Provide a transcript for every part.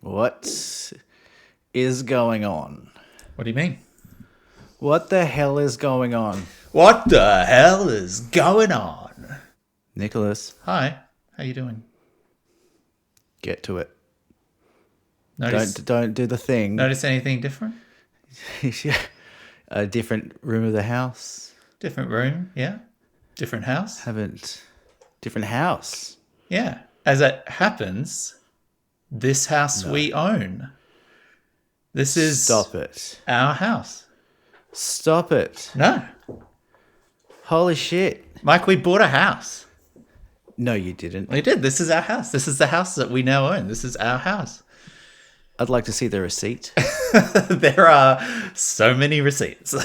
What is going on? What do you mean? What the hell is going on? What the hell is going on? Nicholas, Hi, how you doing? get to it. Notice, Don't do the thing. notice anything different? A different room of the house. Different room, yeah? Different house? Different house. Yeah. As it happens, this house we own. This is Stop it. our house. Stop it. No. Holy shit. Mike, we bought a house. No, you didn't. We did. This is our house. This is the house that we now own. This is our house. I'd like to see the receipt. There are so many receipts.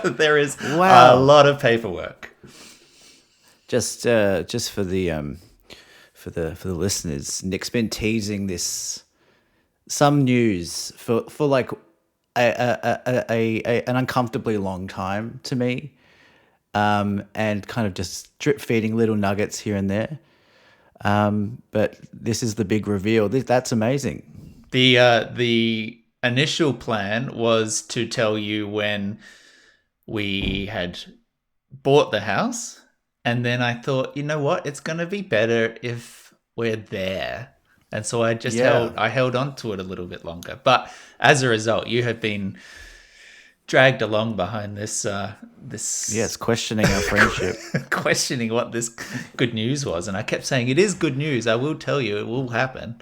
There is Wow. a lot of paperwork. Just for the listeners, Nick's been teasing some news for like an uncomfortably long time to me, and kind of just drip feeding little nuggets here and there. But this is the big reveal. That's amazing. The initial plan was to tell you when we had bought the house, and then I thought, you know what, it's going to be better if we're there. And so I just held on to it a little bit longer. But as a result, you have been dragged along behind this. Yes, questioning our friendship. Questioning what this good news was. And I kept saying, it is good news. I will tell you, it will happen.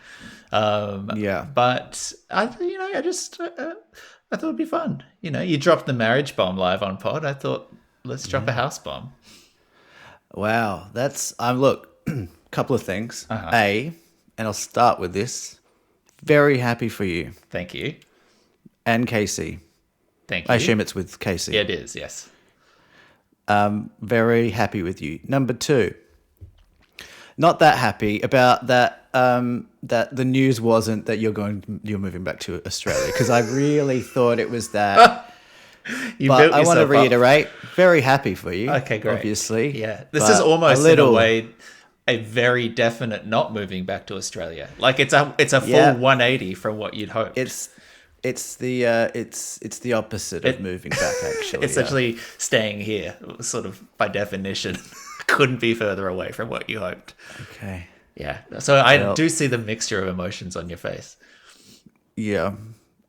But I thought it'd be fun. You know, you dropped the marriage bomb live on pod. I thought, let's drop a house bomb. Wow, look, couple of things. A, and I'll start with this. Very happy for you. Thank you. And Casey. Thank you. I assume it's with Casey. Yeah, it is, yes. Very happy with you. Number two, not that happy about that. That the news wasn't that you're moving back to Australia, because I really thought it was that. But I want to reiterate, very happy for you. Okay, great. Obviously, yeah. This is almost in a way a very definite not moving back to Australia. Like it's a full 180 from what you'd hoped. It's the opposite of moving back. Actually, it's actually staying here, sort of by definition. Couldn't be further away from what you hoped. Okay. Yeah. So I do see the mixture of emotions on your face. Yeah.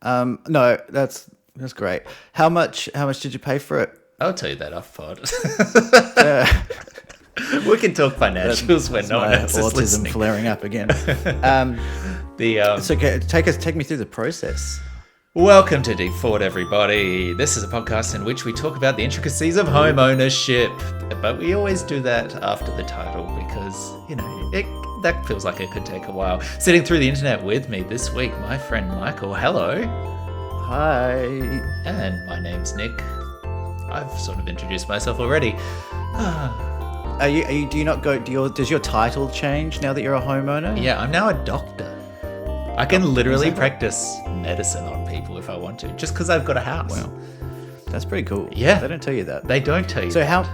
No, that's great. How much did you pay for it? I'll tell you that off pod. We can talk financials when no one else is listening. Autism flaring up again. It's okay. Take me through the process. Welcome to Deep Forward, everybody. This is a podcast in which we talk about the intricacies of home ownership, but we always do that after the title because, you know, that feels like it could take a while. Sitting through the internet with me this week, my friend Michael. Hello. Hi. And my name's Nick. I've sort of introduced myself already. Does your title change now that you're a homeowner? Yeah, I'm now a doctor. I can literally practice medicine on people if I want to, just because I've got a house. Wow. That's pretty cool. Yeah. They don't tell you that. They don't tell you So that.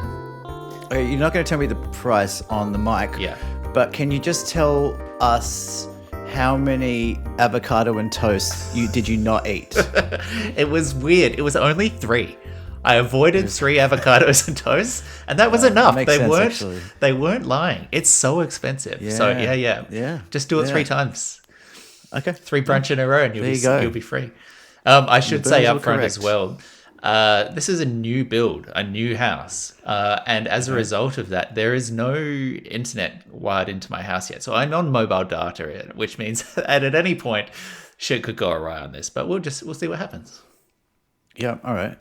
you're not going to tell me the price on the mic. Yeah. But can you just tell us how many avocado and toast did you not eat? It was weird. It was only 3. I avoided 3 avocados and toast, and that was enough. They weren't lying. It's so expensive. Yeah. So yeah. Just do it 3 times. Okay. 3 brunch in a row, and you'll be free. I should say up front as well. This is a new build, a new house, and as a result of that, there is no internet wired into my house yet. So I'm on mobile data, which means at any point, shit could go awry on this. But we'll see what happens. Yeah. All right.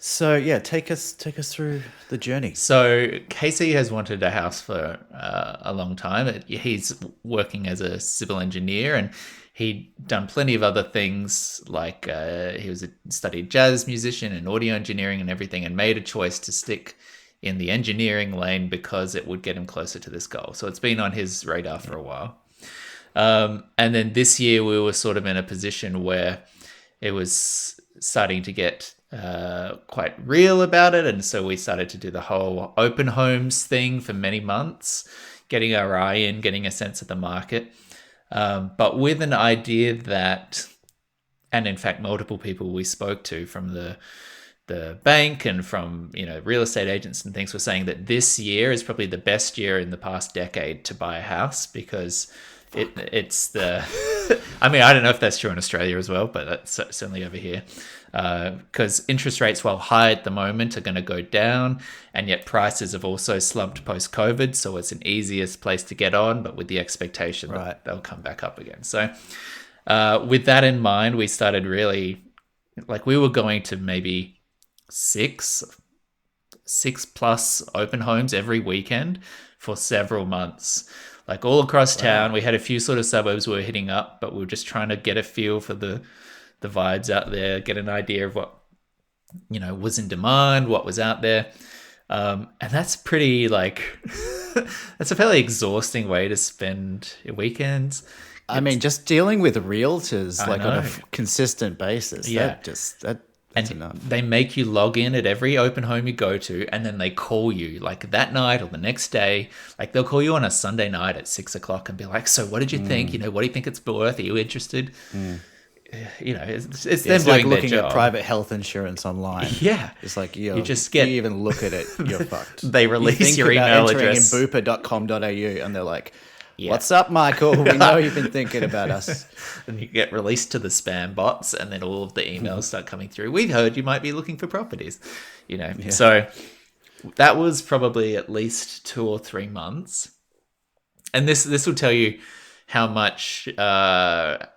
So yeah, take us through the journey. So Casey has wanted a house for a long time. He's working as a civil engineer, and he'd done plenty of other things. Like he studied jazz musician and audio engineering and everything, and made a choice to stick in the engineering lane because it would get him closer to this goal. So it's been on his radar for a while. And then this year we were sort of in a position where it was starting to get quite real about it, and so we started to do the whole open homes thing for many months, getting our eye in, getting a sense of the market. but with an idea that, and in fact, multiple people we spoke to from the bank and from real estate agents and things were saying that this year is probably the best year in the past decade to buy a house because it's the I mean, I don't know if that's true in Australia as well, but that's certainly over here, because interest rates, while high at the moment, are going to go down, and yet prices have also slumped post-COVID, so it's an easiest place to get on, but with the expectation that they'll come back up again. So with that in mind, we started really, like, we were going to maybe six plus open homes every weekend for several months, like all across town. We had a few sort of suburbs we were hitting up, but we were just trying to get a feel for the vibes out there, get an idea of what was in demand, what was out there. And that's pretty that's a fairly exhausting way to spend your weekends. I mean, just dealing with realtors on a consistent basis. Yeah. That's enough. They make you log in at every open home you go to, and then they call you like that night or the next day. Like they'll call you on a Sunday night at 6:00 and be like, "So, what did you think? What do you think it's worth? Are you interested?" It's them doing like their looking job. at private health insurance online. Yeah, it's like you just get. You even look at it, you're fucked. They release your email address in booper.com.au, and they're like, "What's up, Michael? We know you've been thinking about us." And you get released to the spam bots, and then all of the emails start coming through. We've heard you might be looking for properties, So that was probably at least 2 or 3 months. And this will tell you how much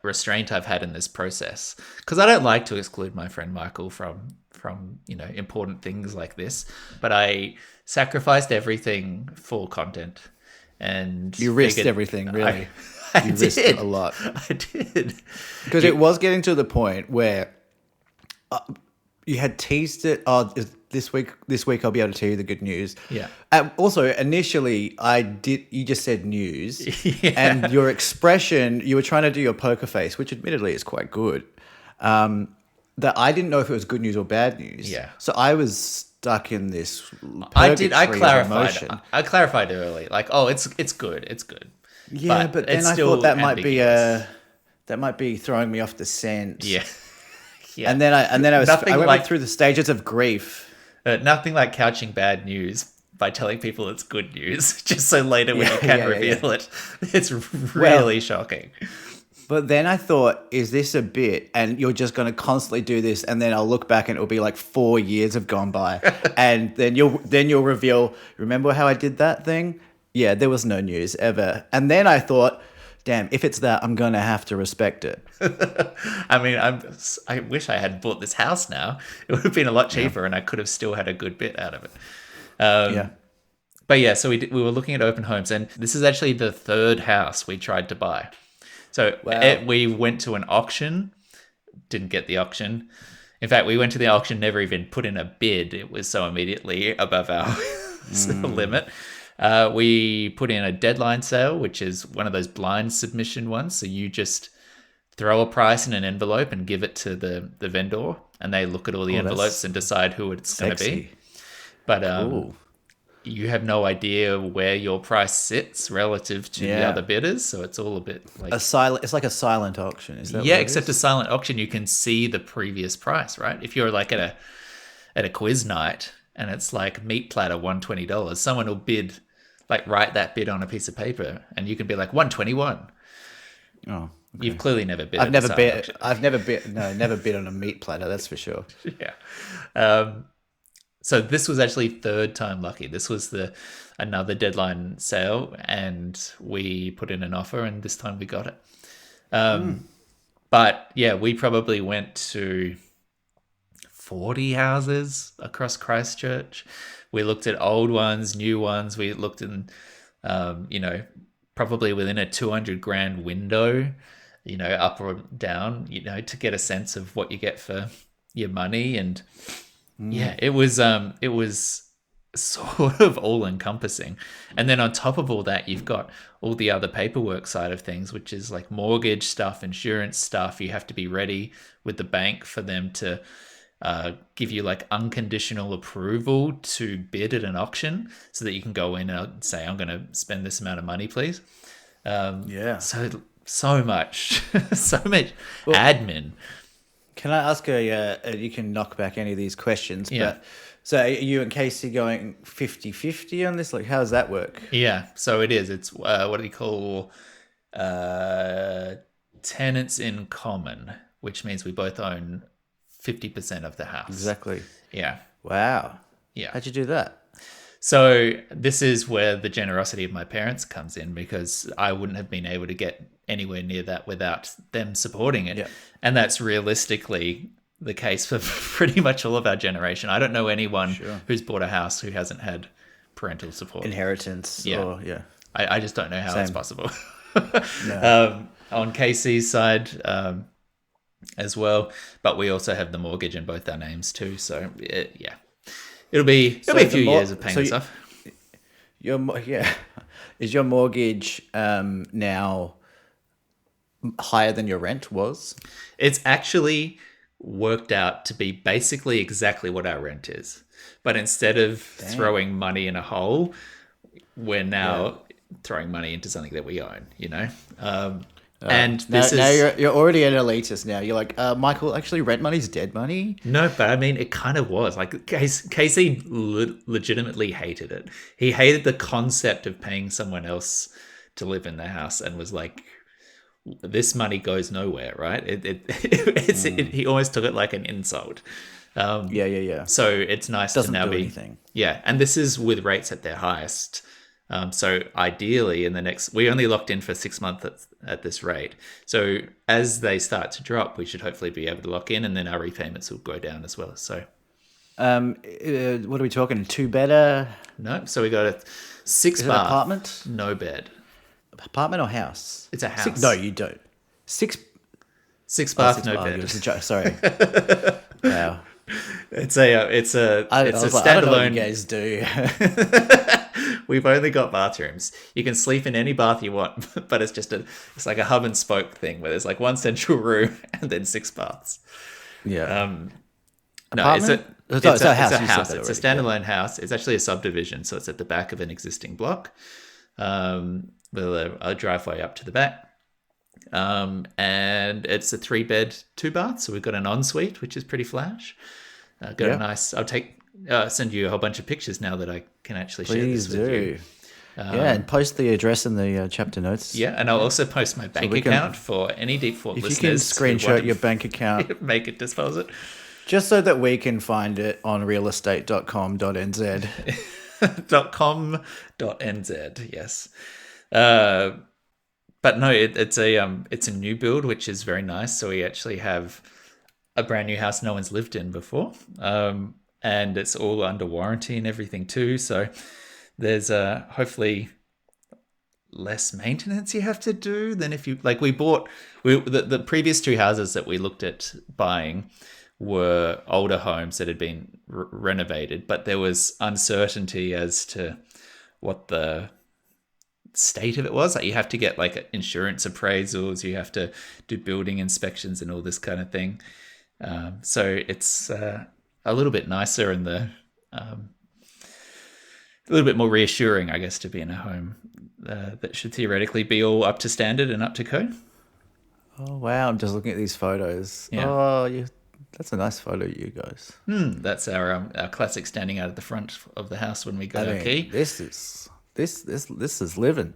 restraint I've had in this process, because I don't like to exclude my friend Michael from important things like this, but I sacrificed everything for content. And you risked everything, really. I you did. risked a lot. I did. Because it was getting to the point where you had teased it. Oh, this week I'll be able to tell you the good news. Yeah. Also, initially, you just said news. And your expression, you were trying to do your poker face, which admittedly is quite good. That I didn't know if it was good news or bad news. Yeah. So I was stuck in this. I clarified. I clarified early, like, oh, it's good. It's good. Yeah, but then I thought that might be throwing me off the scent. Yeah. Yeah. And then I went through the stages of grief. Nothing like couching bad news by telling people it's good news, just so later when you can reveal it, it's really shocking. But then I thought, is this a bit? And you're just going to constantly do this, and then I'll look back and it'll be like 4 years have gone by, and then you'll reveal. Remember how I did that thing? Yeah, there was no news ever. And then I thought, damn, if it's that, I'm going to have to respect it. I mean, I wish I had bought this house now. It would have been a lot cheaper, and I could have still had a good bit out of it. But yeah, so we were looking at open homes, and this is actually the third house we tried to buy. So we went to an auction, didn't get the auction. In fact, we went to the auction, never even put in a bid. It was so immediately above our limit. We put in a deadline sale, which is one of those blind submission ones. So you just throw a price in an envelope and give it to the vendor, and they look at all the envelopes and decide who it's going to be. But you have no idea where your price sits relative to the other bidders, so it's all a bit like it's like a silent auction, is that? Yeah, except a silent auction, you can see the previous price, right? If you're like at a quiz night and it's like meat platter $120, someone will bid, like write that bid on a piece of paper, and you can be like 121. Oh, okay. You've clearly never bid. I've never bid on a meat platter. That's for sure. Yeah. So this was actually third time lucky. This was another deadline sale, and we put in an offer, and this time we got it. But yeah, we probably went to 40 houses across Christchurch. We looked at old ones, new ones. We looked in, probably within a 200 grand window, up or down, to get a sense of what you get for your money. And yeah, it was sort of all encompassing. And then on top of all that, you've got all the other paperwork side of things, which is like mortgage stuff, insurance stuff. You have to be ready with the bank for them to give you like unconditional approval to bid at an auction, so that you can go in and say, I'm going to spend this amount of money, please. So so much, so much admin. Can I ask you can knock back any of these questions, Yeah. but so are you and Casey going 50-50 on this? Like, how does that work? Yeah, so it is. It's what do you call tenants in common, which means we both own 50% of the house. Exactly. Yeah. Wow. Yeah. How'd you do that? So this is where the generosity of my parents comes in, because I wouldn't have been able to get anywhere near that without them supporting it. Yeah. And that's realistically the case for pretty much all of our generation. I don't know anyone who's bought a house who hasn't had parental support. Inheritance. Yeah. Or, yeah. I just don't know how that's possible. No. On Casey's side as well, but we also have the mortgage in both our names too. So yeah, it'll be a few years of paying this off. Is your mortgage now higher than your rent was? It's actually worked out to be basically exactly what our rent is, but instead of throwing money in a hole, we're now throwing money into something that we own. And Now is you're already an elitist. Now you're like, Michael. Actually, rent money's dead money. no, but I mean, it kind of was like Casey legitimately hated it. He hated the concept of paying someone else to live in the house, and was like, this money goes nowhere, right? He almost took it like an insult. Yeah. So it's nice Doesn't to now do be anything. Yeah, and this is with rates at their highest. So ideally, we only locked in for 6 months at this rate. So as they start to drop, we should hopefully be able to lock in, and then our repayments will go down as well. So, what are we talking? 2-bedder? no, so we got a 6 Is it bath, an apartment? no bed. Apartment or house? It's a house. No, you don't. 6 bath, no bed. It was a joke. Sorry. Wow. It's a I don't know what you standalone. guys do. We've only got bathrooms. You can sleep in any bath you want, but it's like a hub and spoke thing where there's like one central room and then 6 baths. Yeah. No, it's a house. You said house. that It's a already, standalone house. It's actually a subdivision, so it's at the back of an existing block, with a driveway up to the back. And it's a 3-bed, 2-bath. So we've got an ensuite, which is pretty flash. Got a nice. I'll send you a whole bunch of pictures now that I can actually share this with you. And post the address in the chapter notes. Yeah, and I'll also post my bank account for any default If you can listeners. screenshot your bank account, make it deposit. just so that we can find it on realestate.com.nz. .com.nz, yes. But no, it's a new build, which is very nice. So we actually have a brand new house no one's lived in before, and it's all under warranty and everything too. So there's hopefully less maintenance you have to do than if you the previous 2 houses that we looked at buying were older homes that had been renovated, but there was uncertainty as to what the state of it was. Like, you have to get like insurance appraisals, you have to do building inspections and all this kind of thing. So it's a little bit nicer and a little bit more reassuring, I guess, to be in a home that should theoretically be all up to standard and up to code. Oh, wow. I'm just looking at these photos. Yeah. Oh, that's a nice photo, you guys. That's our classic standing out at the front of the house when we got our key. This is living.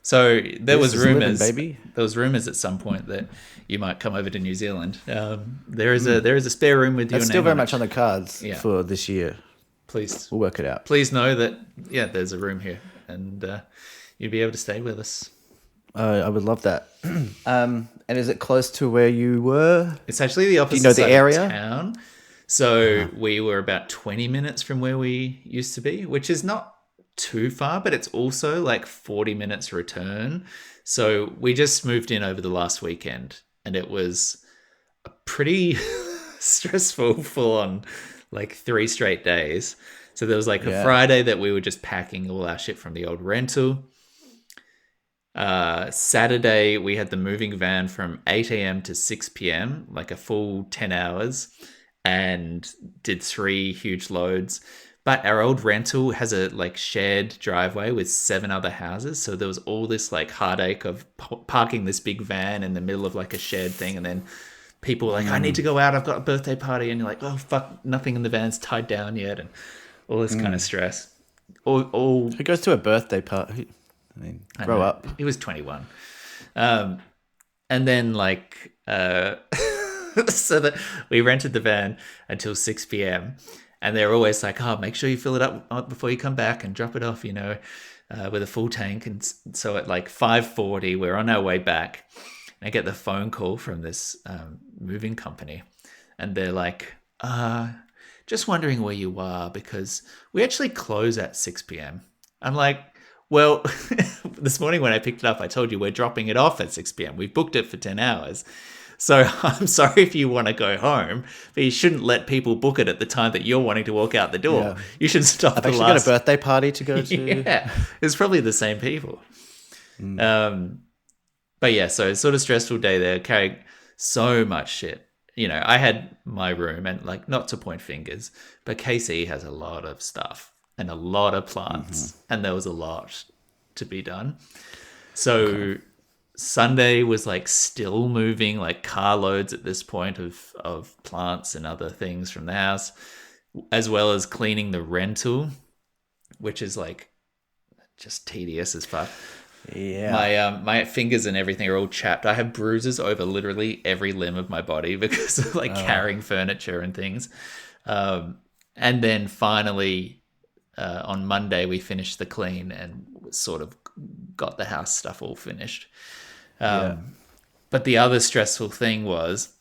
So there was rumors, baby. There was rumors at some point that you might come over to New Zealand. There is a spare room with you. That's still very much on the cards for this year. Please, we'll work it out. Please know that there's a room here, and you'll be able to stay with us. I would love that. And is it close to where you were? It's actually the opposite. Do you know the area? Of town. So we were about 20 minutes from where we used to be, which is not too far, but it's also like 40 minutes return. So we just moved in over the last weekend, and it was a pretty stressful, full on, like 3 straight days. So there was like a Friday that we were just packing all our shit from the old rental. Saturday we had the moving van from 8 a.m. to 6 p.m, like a full 10 hours, and did 3 huge loads. But our old rental has a like shared driveway with 7 other houses. So there was all this like heartache of parking this big van in the middle of like a shared thing. And then people were like, I need to go out. I've got a birthday party. And you're like, oh, fuck, nothing in the van's tied down yet. And all this kind of stress. All Who goes to a birthday party? I mean, grow up. He was 21. And then like, so that we rented the van until 6 p.m. And they're always like, oh, make sure you fill it up before you come back and drop it off, with a full tank. And so at like 5:40, we're on our way back. And I get the phone call from this moving company. And they're like, just wondering where you are because we actually close at 6 p.m. I'm like, well, this morning when I picked it up, I told you we're dropping it off at 6 p.m. We've booked it for 10 hours. So I'm sorry if you want to go home, but you shouldn't let people book it at the time that you're wanting to walk out the door. Yeah. You should stop I've actually got a birthday party to go to. Yeah, it's probably the same people. But yeah, so sort of stressful day there, carrying so much shit. I had my room and like, not to point fingers, but KC has a lot of stuff and a lot of plants and there was a lot to be done. So Sunday was like still moving like carloads at this point of plants and other things from the house, as well as cleaning the rental, which is like just tedious as fuck. Yeah. My fingers and everything are all chapped. I have bruises over literally every limb of my body because of like carrying furniture and things. And then finally on Monday we finished the clean and sort of got the house stuff all finished. But the other stressful thing was,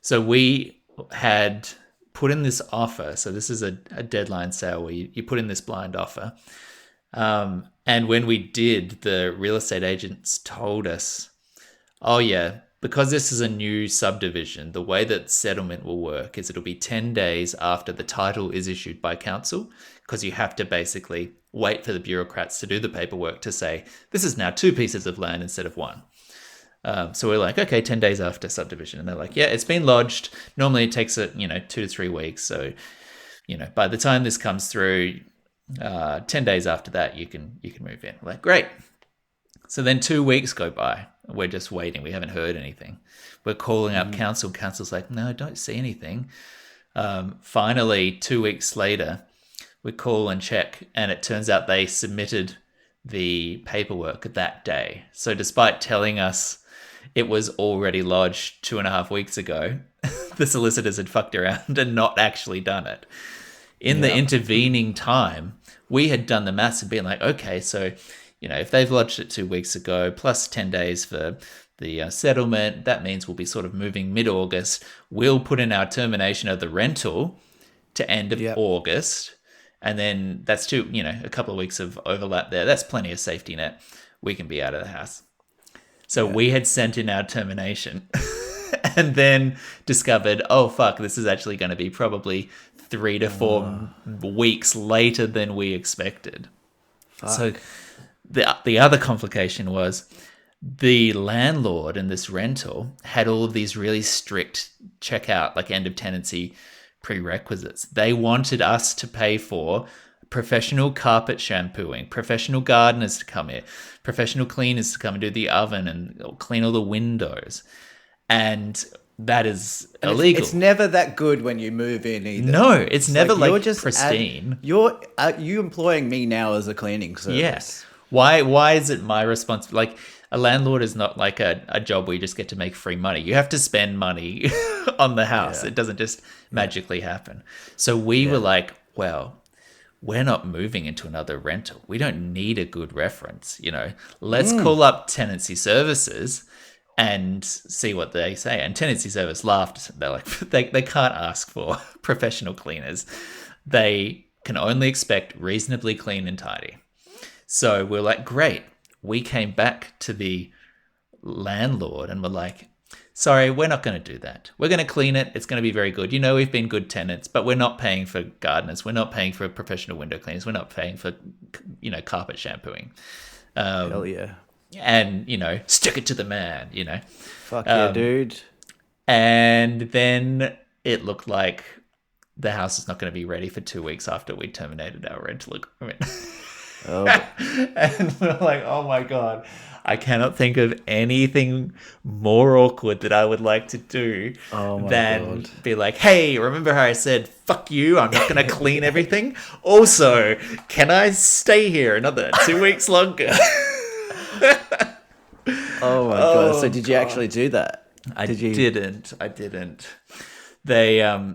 so we had put in this offer. So this is a deadline sale where you put in this blind offer. And when we did, the real estate agents told us, oh yeah, because this is a new subdivision, the way that settlement will work is it'll be 10 days after the title is issued by council, because you have to basically wait for the bureaucrats to do the paperwork to say, this is now 2 pieces of land instead of 1. So we're like, okay, 10 days after subdivision. And they're like, yeah, it's been lodged. Normally it takes 2 to 3 weeks. So, by the time this comes through, 10 days after that, you can move in. We're like, great. So then 2 weeks go by. We're just waiting. We haven't heard anything. We're calling up council. Council's like, no, don't see anything. Finally, 2 weeks later, we call and check. And it turns out they submitted the paperwork that day. So despite telling us it was already lodged 2.5 weeks ago, the solicitors had fucked around and not actually done it. In the intervening time, we had done the maths and been like, okay, so, if they've lodged it 2 weeks ago, plus 10 days for the settlement, that means we'll be sort of moving mid-August. We'll put in our termination of the rental to end of August. And then that's a couple of weeks of overlap there. That's plenty of safety net. We can be out of the house. So we had sent in our termination and then discovered, oh, fuck, this is actually going to be probably 3 to 4 weeks later than we expected. Fuck. So the other complication was the landlord in this rental had all of these really strict checkout, like end of tenancy prerequisites. They wanted us to pay for professional carpet shampooing, professional gardeners to come here, professional cleaners to come and do the oven and clean all the windows. And that is illegal. It's never that good when you move in either. No, it's never like you're just pristine. You're employing me now as a cleaning service. Yes. Why is it my responsibility? Like, a landlord is not like a job where you just get to make free money. You have to spend money on the house. It doesn't just magically happen. So we were like, well, we're not moving into another rental. We don't need a good reference. Let's call up tenancy services and see what they say. And tenancy service laughed. They're like, they can't ask for professional cleaners. They can only expect reasonably clean and tidy. So we're like, great. We came back to the landlord and we're like, sorry, we're not going to do that. We're going to clean it. It's going to be very good. We've been good tenants, but we're not paying for gardeners. We're not paying for professional window cleaners. We're not paying for, carpet shampooing. Hell yeah. And, stick it to the man, Fuck yeah, dude. And then it looked like the house is not going to be ready for 2 weeks after we terminated our rental agreement. Oh, And we're like, oh my God, I cannot think of anything more awkward that I would like to do Oh my than God. be like, hey, remember how I said, fuck you, I'm not going to clean everything? Also, can I stay here another 2 weeks longer? Oh my God. So did you actually do that? I Did you? didn't. They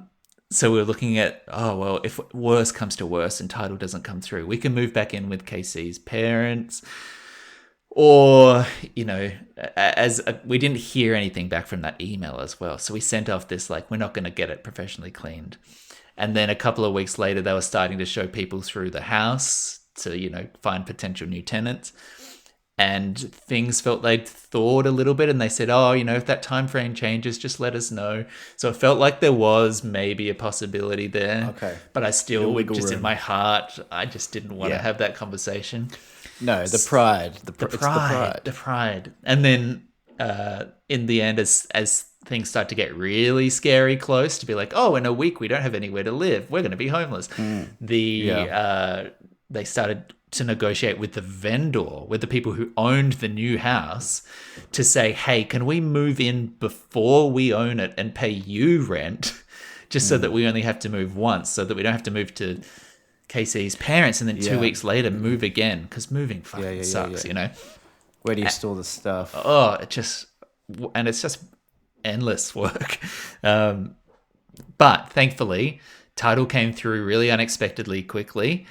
so we're looking at, oh well, if worse comes to worse and title doesn't come through, we can move back in with KC's parents, or as we didn't hear anything back from that email as well, so we sent off this like, we're not going to get it professionally cleaned. And then a couple of weeks later, they were starting to show people through the house to find potential new tenants. And things felt they'd thawed a little bit, and they said, oh, if that time frame changes, just let us know. So it felt like there was maybe a possibility there. Okay. But I still, wiggle just in room. my heart, I just didn't want to have that conversation. No, the pride. It's the pride. The pride. And then in the end, as things start to get really scary close, to be like, oh, in a week we don't have anywhere to live, we're going to be homeless. They started to negotiate with the vendor, with the people who owned the new house, to say, hey, can we move in before we own it and pay you rent, just so that we only have to move once, so that we don't have to move to KC's parents and then 2 weeks later move again, because moving fucking sucks. Where do you store the stuff? Oh, it's just endless work. But thankfully, title came through really unexpectedly quickly,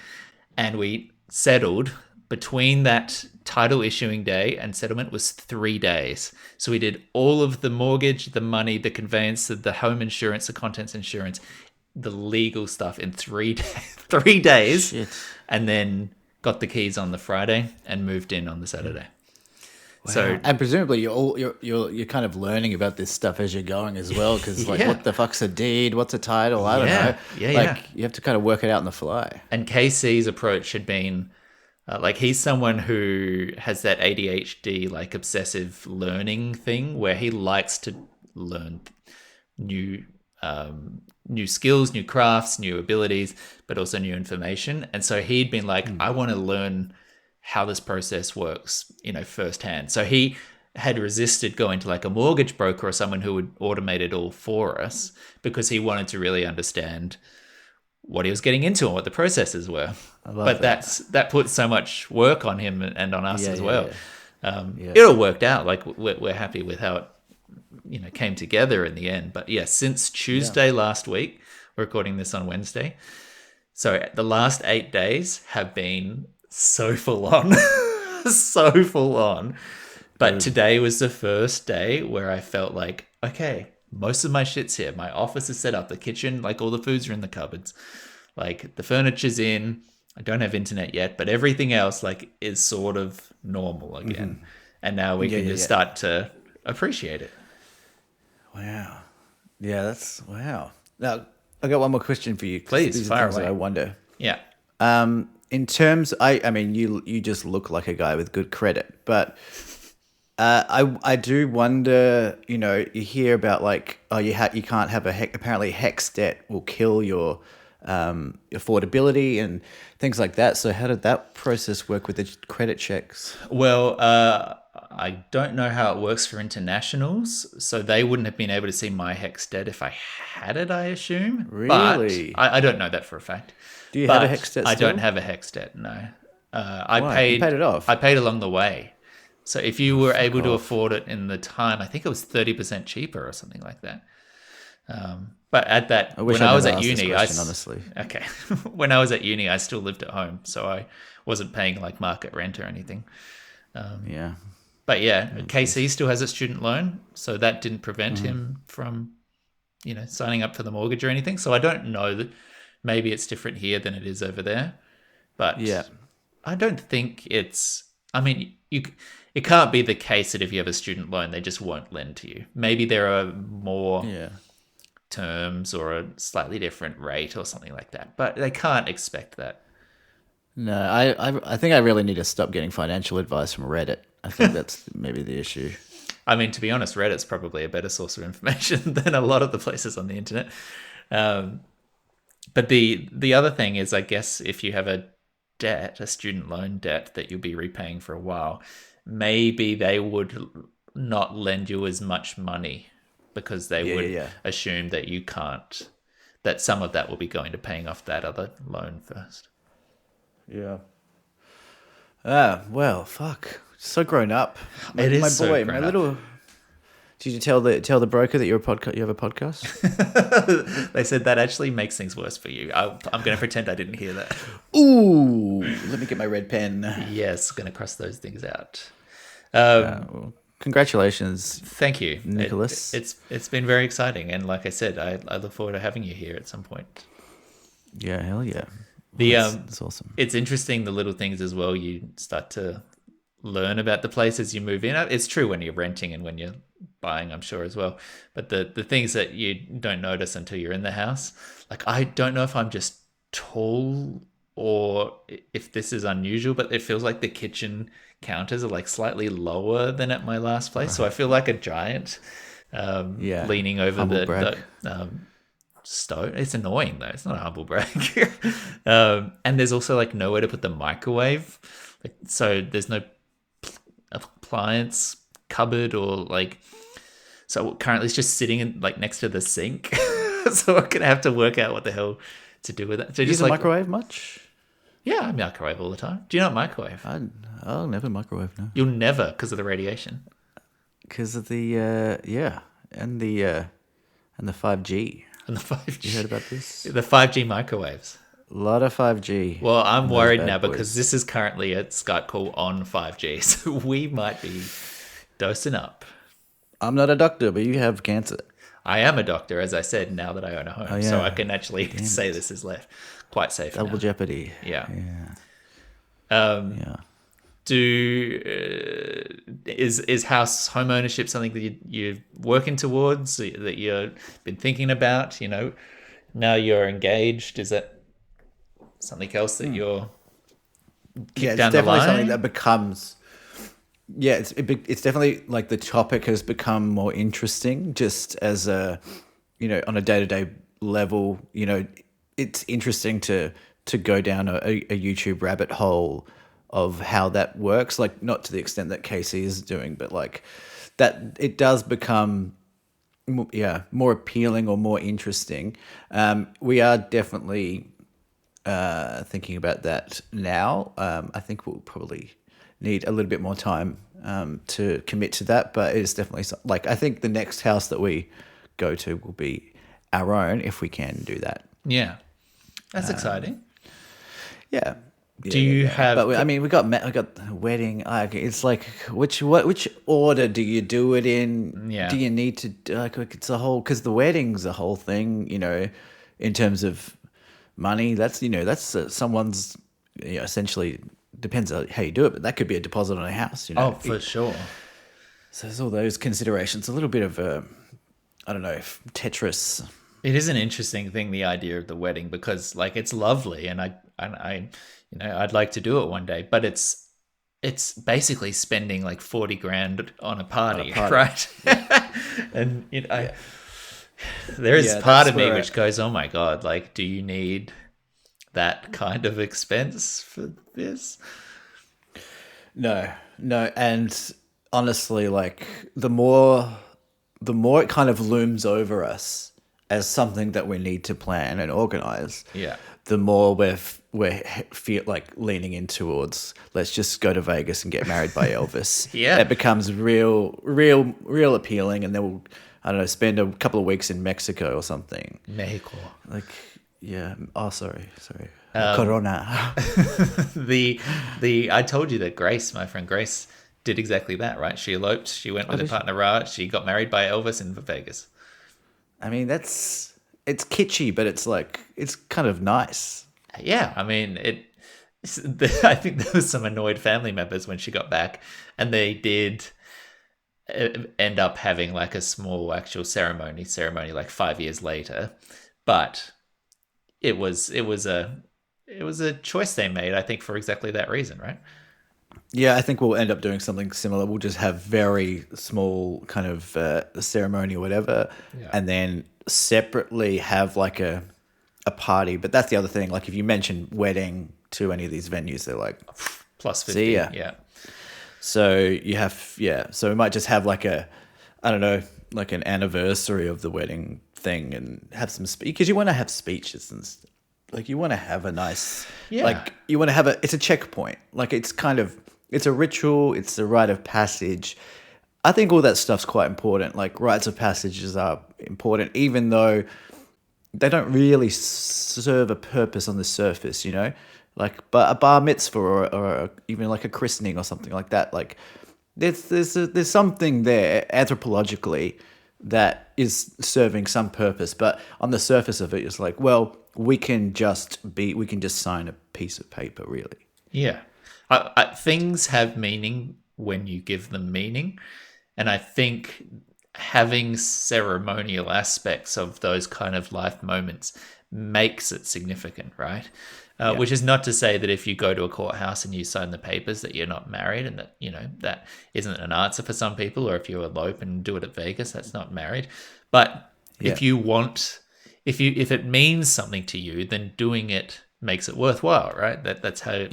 and we settled. Between that title issuing day and settlement was 3 days. So we did all of the mortgage, the money, the conveyance, the home insurance, the contents insurance, the legal stuff in 3 days. 3 days. Shit. And then got the keys on the Friday and moved in on the Saturday. Wow. So, and presumably you're kind of learning about this stuff as you're going as well, because what the fuck's a deed? What's a title? I don't know. You have to kind of work it out on the fly. And KC's approach had been he's someone who has that ADHD, like obsessive learning thing, where he likes to learn new skills, new crafts, new abilities, but also new information. And so he'd been like, I want to learn how this process works, firsthand. So he had resisted going to like a mortgage broker or someone who would automate it all for us, because he wanted to really understand what he was getting into and what the processes were. But that puts so much work on him and on us as well. It all worked out. Like we're happy with how it came together in the end. But since Tuesday last week, we're recording this on Wednesday. So the last 8 days have been so full on, so full on. But today was the first day where I felt like, okay, most of my shit's here. My office is set up, the kitchen, like all the foods are in the cupboards, like the furniture's in. I don't have internet yet, but everything else like is sort of normal again. And now we can just start to appreciate it. Wow. Yeah, that's wow. Now I got one more question for you. Please, fire away. I wonder. Yeah. In terms, I mean, you just look like a guy with good credit, but I do wonder. You hear about like, oh, you can't have apparently HEX debt will kill your affordability and things like that. So how did that process work with the credit checks? Well, I don't know how it works for internationals, so they wouldn't have been able to see my HEX debt if I had it, I assume. Really? But I don't know that for a fact. Do you have a HEX debt I still? don't have a HEX debt, no. Why? You paid it off? I paid along the way. So if you were able to afford it in the time, I think it was 30% cheaper or something like that. But at that, when I was at uni, honestly. Okay. When I was at uni, I still lived at home, so I wasn't paying like market rent or anything. But KC still has a student loan, so that didn't prevent him from, signing up for the mortgage or anything. So I don't know that maybe it's different here than it is over there. But I don't think it's. I mean, it can't be the case that if you have a student loan, they just won't lend to you. Maybe there are more terms or a slightly different rate or something like that, but they can't expect that. No, I think I really need to stop getting financial advice from Reddit. I think that's maybe the issue. I mean, to be honest, Reddit's probably a better source of information than a lot of the places on the internet. But the other thing is, I guess, if you have a student loan debt that you'll be repaying for a while, maybe they would not lend you as much money because they Yeah, would yeah, assume that you can't, that some of that will be going to paying off that other loan first. yeah. Ah, well, fuck. So grown up. It is my so boy, grown my up. little. Did you tell the broker that you're a podcast? You have a podcast? They said that actually makes things worse for you. I'm going to pretend I didn't hear that. Ooh, let me get my red pen. Yes, going to cross those things out. Well, congratulations. Thank you, Nicholas. It's been very exciting, and like I said, I look forward to having you here at some point. Yeah, hell yeah. That's awesome. It's interesting, the little things as well. You start to learn about the places you move in. It's true when you're renting and when you're buying, I'm sure, as well. But the things that you don't notice until you're in the house, like I don't know if I'm just tall or if this is unusual, but it feels like the kitchen counters are like slightly lower than at my last place. So I feel like a giant leaning over the stove. It's annoying though. It's not a humble brag. And there's also like nowhere to put the microwave. Like, so there's no appliance cupboard or like, so currently it's just sitting in like next to the sink. So I'm gonna have to work out what the hell to do with that. So Do you use just a like microwave much? yeah, I microwave all the time. Do you not microwave? I'll never microwave now. You'll never, because of the radiation. Because of the and the 5G. And the 5G. You heard about this? The 5G microwaves. A lot of 5G. Well, I'm Those worried bad now boys. because this is currently a Skype call on 5G. So we might be dosing up. I'm not a doctor, but you have cancer. I am a doctor, as I said, now that I own a home. Oh, So yeah. I can actually say this is quite safe Double now. jeopardy. Yeah. Yeah. Is home ownership something that you're working towards, that you've been thinking about? You know, now you're engaged. Is that something else that you're It's down the definitely line? something that becomes. Yeah, it's definitely like the topic has become more interesting just as a, on a day-to-day level, it's interesting to go down a YouTube rabbit hole of how that works, like not to the extent that Casey is doing, but like that it does become more appealing or more interesting. We are definitely thinking about that now. I think we'll probably need a little bit more time to commit to that, but it's definitely like I think the next house that we go to will be our own if we can do that. Yeah, that's exciting. Yeah. Do you have? But we got the wedding. Like, it's like which order do you do it in? Yeah. Do you need to like it's a whole because the wedding's a whole thing. In terms of money, that's someone's essentially depends on how you do it, but that could be a deposit on a house. Oh, for sure. So there's all those considerations. A little bit of I don't know, Tetris. It is an interesting thing, the idea of the wedding, because like it's lovely, and I I'd like to do it one day, but it's basically spending like 40 grand on a party. Right? Yeah. And there is part of me which goes, oh my God, like, do you need that kind of expense for this? No, and honestly, like the more it kind of looms over us as something that we need to plan and organize. Yeah. The more we're feel like leaning in towards let's just go to Vegas and get married by Elvis. Yeah. It becomes real appealing, and then we'll spend a couple of weeks in Mexico or something. Mexico. Like yeah. Oh, sorry. Corona. I told you that Grace, my friend Grace, did exactly that, right? She eloped. She went with her partner Ra. She got married by Elvis in Vegas. I mean, it's kitschy, but it's like it's kind of nice. Yeah, I mean, I think there was some annoyed family members when she got back, and they did end up having like a small actual ceremony like 5 years later, but it was a choice they made, I think, for exactly that reason, right? Yeah, I think we'll end up doing something similar. We'll just have very small kind of ceremony or whatever, and then separately have like a a party. But that's the other thing. Like if you mention wedding to any of these venues, they're like, Plus 50. see ya. Yeah. So you have, yeah. So we might just have like I don't know, like an anniversary of the wedding thing and have some, because you want to have speeches and like you want to have a nice, like you want to have it's a checkpoint. Like it's a ritual. It's a rite of passage. I think all that stuff's quite important. Like rites of passages are important, even though they don't really serve a purpose on the surface, you know? Like, but a bar mitzvah or even like a christening or something like that. Like, there's something there anthropologically that is serving some purpose. But on the surface of it, it's like, well, we can just sign a piece of paper, really. Yeah. Things have meaning when you give them meaning. And I think having ceremonial aspects of those kind of life moments makes it significant, right? Which is not to say that if you go to a courthouse and you sign the papers that you're not married and that, you know, that isn't an answer for some people, or if you elope and do it at Vegas, that's not married. But if it means something to you, then doing it makes it worthwhile, right? That's how it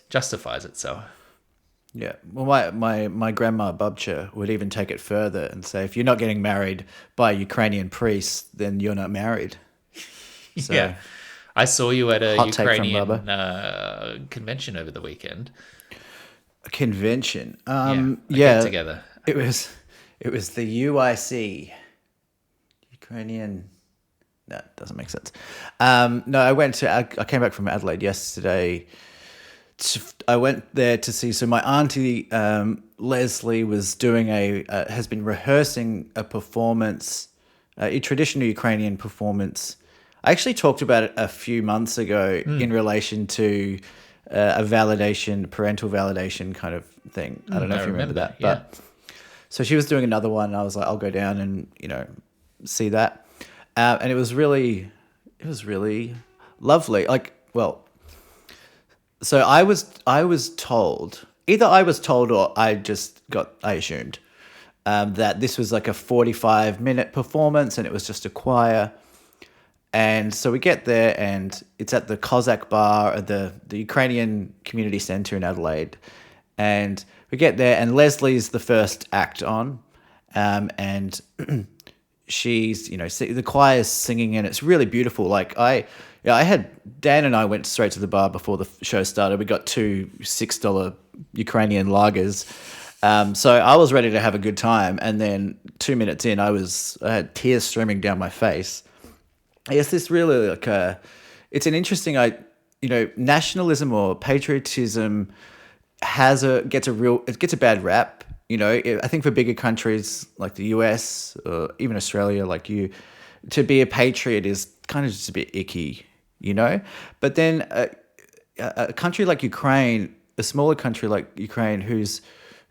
justifies itself. Yeah. Well, my grandma Babcha would even take it further and say, if you're not getting married by a Ukrainian priest, then you're not married. So, yeah. I saw you at a Ukrainian convention over the weekend. A convention? Get together. It was the UIC. Ukrainian... No, it doesn't make sense. No, I came back from Adelaide yesterday. I went there to see. So my auntie Leslie was doing has been rehearsing a performance, a traditional Ukrainian performance. I actually talked about it a few months ago in relation to a parental validation kind of thing. I don't know if you remember that. But so she was doing another one, and I was like, I'll go down and see that. And it was really lovely. Like, well, so I was told, either I was told or I assumed that this was like a 45-minute performance and it was just a choir. And so we get there and it's at the Cossack Bar at the Ukrainian Community Centre in Adelaide. And we get there and Leslie's the first act on. And she's, the choir's singing and it's really beautiful. Like Dan and I went straight to the bar before the show started. We got 2 $6 Ukrainian lagers. So I was ready to have a good time. And then 2 minutes in, I had tears streaming down my face. Yes, this really it's an interesting, nationalism or patriotism gets a bad rap. I think for bigger countries like the US or even Australia, like to be a patriot is kind of just a bit icky, But then a country like Ukraine, a smaller country like Ukraine, who's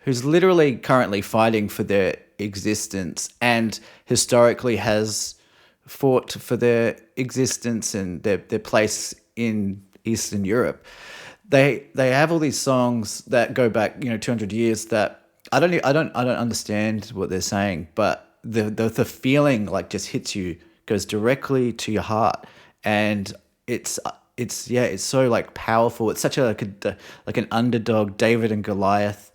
literally currently fighting for their existence and historically has fought for their existence and their place in Eastern Europe. They have all these songs that go back 200 years that I don't understand what they're saying, but the feeling like just hits you, goes directly to your heart, and it's so like powerful. It's such like an underdog David and Goliath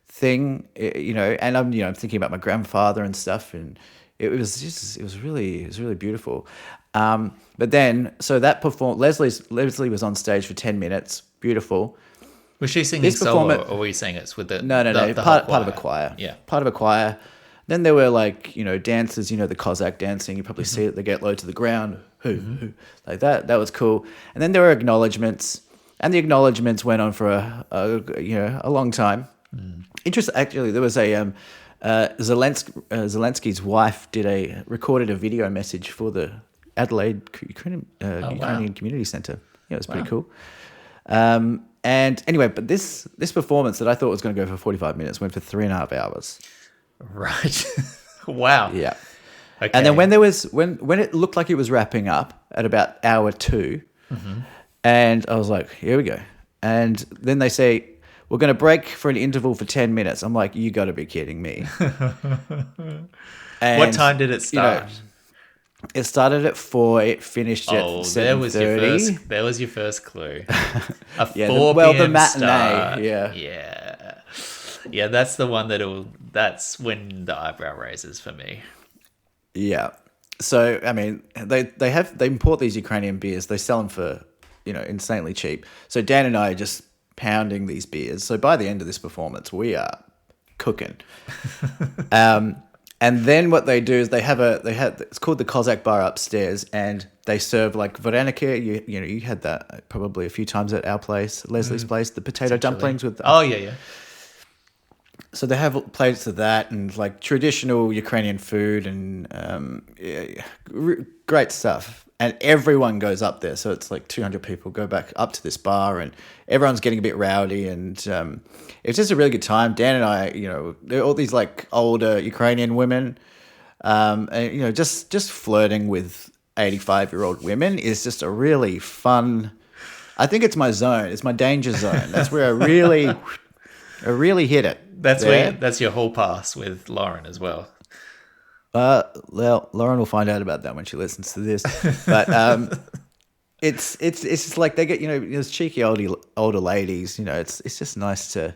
thing, and I'm thinking about my grandfather and stuff, and it was really beautiful. But then, so that Leslie was on stage for 10 minutes. Beautiful. Was she singing solo, or were you saying it's with the No. Part of a choir. Yeah. Part of a choir. Then there were dancers, the Cossack dancing. You probably see it. They get low to the ground. Like that. That was cool. And then there were acknowledgements. And the acknowledgements went on for a long time. Interesting. Actually, there was a Zelensky's wife recorded a video message for the Adelaide Ukrainian Community Centre. Yeah, it was pretty cool. And anyway, but this performance that I thought was going to go for 45 minutes went for 3.5 hours. Right. Wow. Yeah. Okay. And then when it looked like it was wrapping up at about hour 2, and I was like, here we go. And then they say, we're going to break for an interval for 10 minutes. I'm like, you got to be kidding me. And, what time did it start? It started at 4. It finished at Oh, 7:30. there was your first clue. A Yeah, 4 the p.m. matinee. start. Yeah, Yeah. Yeah, that's the one that's when the eyebrow raises for me. yeah. So I mean, they import these Ukrainian beers. They sell them for insanely cheap. So Dan and I are just pounding these beers. So by the end of this performance, we are cooking. And then what they do is they have it's called the Cossack Bar upstairs, and they serve like varenika. You had that probably a few times at our place, Leslie's place, the potato dumplings with. Oh yeah. So they have plates of that and like traditional Ukrainian food and great stuff. And everyone goes up there. So it's like 200 people go back up to this bar and everyone's getting a bit rowdy. And it's just a really good time. Dan and I, they're all these like older Ukrainian women. And, just flirting with 85-year-old women is just a really fun. I think it's my zone. It's my danger zone. That's where I really hit it. That's your whole pass with Lauren as well. Well, Lauren will find out about that when she listens to this. But it's just like they get those cheeky older ladies. It's just nice to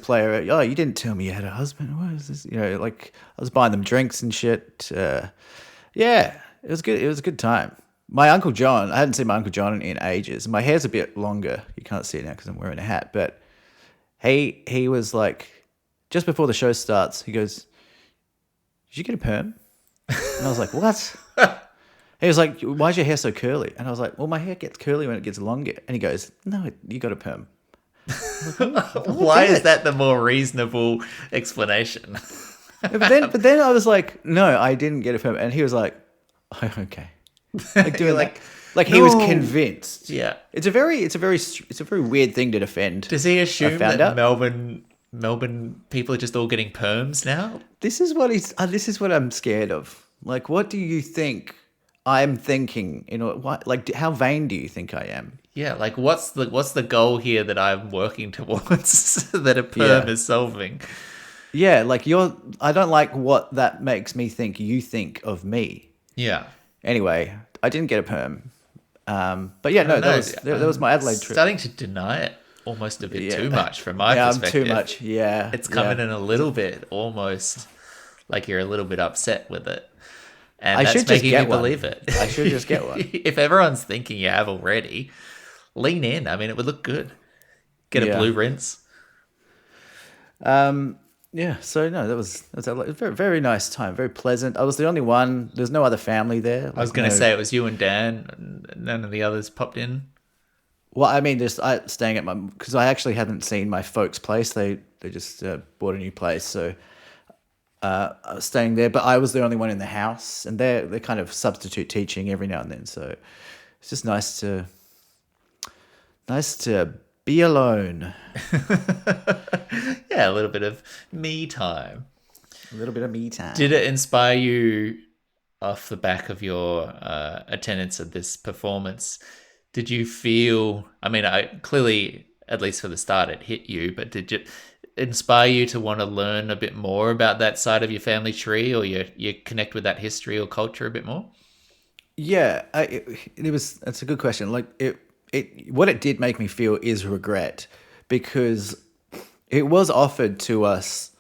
play around. Oh, you didn't tell me you had a husband. What is this? Like I was buying them drinks and shit. Yeah, it was good. It was a good time. My Uncle John, I hadn't seen my Uncle John in ages. My hair's a bit longer. You can't see it now because I'm wearing a hat. But he was like, just before the show starts, he goes, "Did you get a perm?" And I was like, "What?" He was like, "Why's your hair so curly?" And I was like, "Well, my hair gets curly when it gets longer." And he goes, "No, you got a perm." Why is that the more reasonable explanation? But then I was like, "No, I didn't get a perm." And he was like, "Oh, okay." Like doing like he was convinced. Yeah. It's a very weird thing to defend. Does he assume that Melbourne people are just all getting perms now? This is what I'm scared of. Like, what do you think I'm thinking? How vain do you think I am? Yeah, like what's the goal here that I'm working towards that a perm is solving? Yeah, like I don't like what that makes me think you think of me. Yeah. Anyway, I didn't get a perm. But yeah, no, that was my Adelaide trip. Starting to deny it almost a bit too much from my perspective. I'm too much. Yeah. It's coming in a little bit, almost like you're a little bit upset with it. And that's making me believe it. I should just get one. If everyone's thinking you have already, lean in. I mean, it would look good. Get a blue rinse. Yeah, so no, that was a very, very nice time, very pleasant. I was the only one. There's no other family there. I was going to say it was you and Dan, and none of the others popped in. Well, I mean, staying at because I actually hadn't seen my folks' place. They just bought a new place, so I was staying there. But I was the only one in the house, and they're kind of substitute teaching every now and then. So it's just nice to be alone. Yeah, a little bit of me time. Did it inspire you off the back of your attendance at this performance? Did you feel, I mean, clearly, at least for the start, it hit you, but did it inspire you to want to learn a bit more about that side of your family tree, or you connect with that history or culture a bit more? Yeah, it's a good question. Like what it did make me feel is regret, because it was offered to us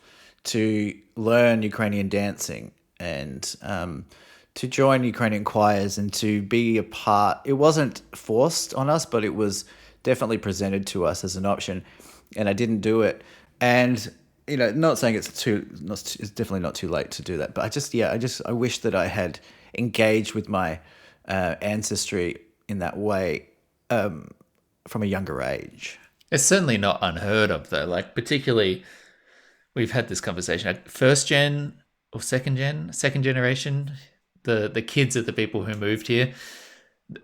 to learn Ukrainian dancing and to join Ukrainian choirs and to be a part. It wasn't forced on us, but it was definitely presented to us as an option, and I didn't do it. And not saying it's definitely not too late to do that, but I wish that I had engaged with my ancestry in that way from a younger age. It's certainly not unheard of, though. Like, particularly, we've had this conversation. First gen or second generation, the kids of the people who moved here,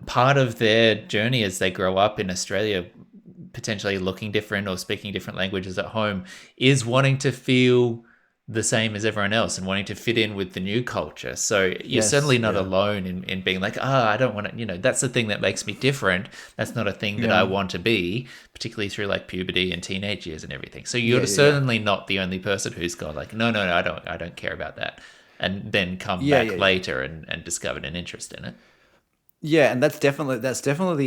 part of their journey as they grow up in Australia, potentially looking different or speaking different languages at home, is wanting to feel the same as everyone else and wanting to fit in with the new culture. So you're certainly not alone in being like, I don't want to, that's the thing that makes me different. That's not a thing that I want to be, particularly through like puberty and teenage years and everything. So you're certainly not the only person who's gone like, no, I don't care about that. and then come Yeah, back yeah, yeah. later and discovered an interest in it. Yeah, and that's definitely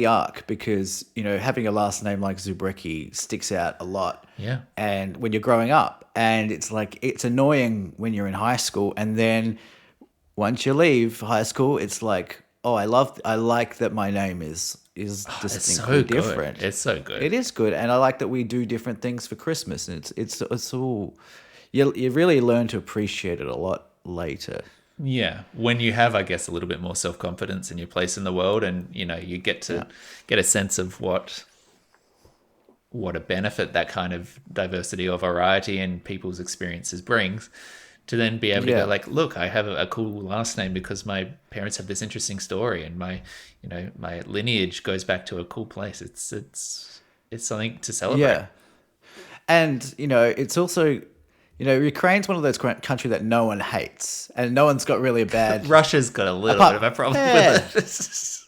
the arc because having a last name like Zubrecki sticks out a lot. Yeah. And when you're growing up, and it's like it's annoying when you're in high school, and then once you leave high school, it's like, oh, I like that my name is It's distinctly so different. good. It's so good. It is good, and I like that we do different things for Christmas, and it's all you really learn to appreciate it a lot later. Yeah, when you have, I guess, a little bit more self-confidence in your place in the world, and you get to get a sense of what a benefit that kind of diversity or variety in people's experiences brings, to then be able to go like, look, I have a cool last name because my parents have this interesting story, and my my lineage goes back to a cool place. It's something to celebrate. Yeah, and it's also. Ukraine's one of those country that no one hates, and no one's got really a bad. Russia's got a little bit of a problem with it.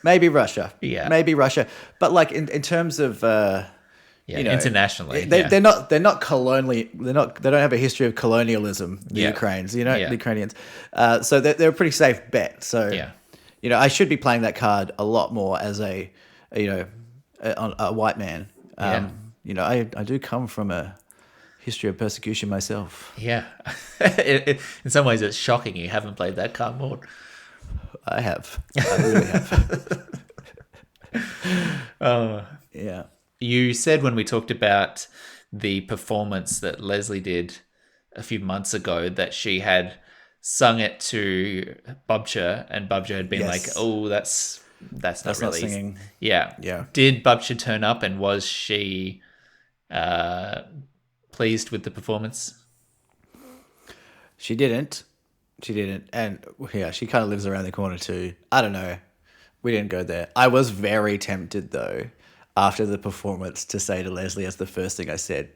Maybe Russia. Yeah. Maybe Russia. But like in terms of internationally. They're not colonial. They don't have a history of colonialism, the Ukrainians, the Ukrainians. So they're a pretty safe bet. So I should be playing that card a lot more as a white man. I do come from a history of persecution myself. Yeah. In some ways it's shocking you haven't played that card more. I have. I really have. Yeah. You said when we talked about the performance that Leslie did a few months ago that she had sung it to Bubcha, and Bubcha had been like, "Oh, that's not really not singing." Yeah. Yeah. Did Bubcha turn up, and was she pleased with the performance? She didn't. And she kind of lives around the corner too. I don't know. We didn't go there. I was very tempted though, after the performance, to say to Leslie as the first thing I said,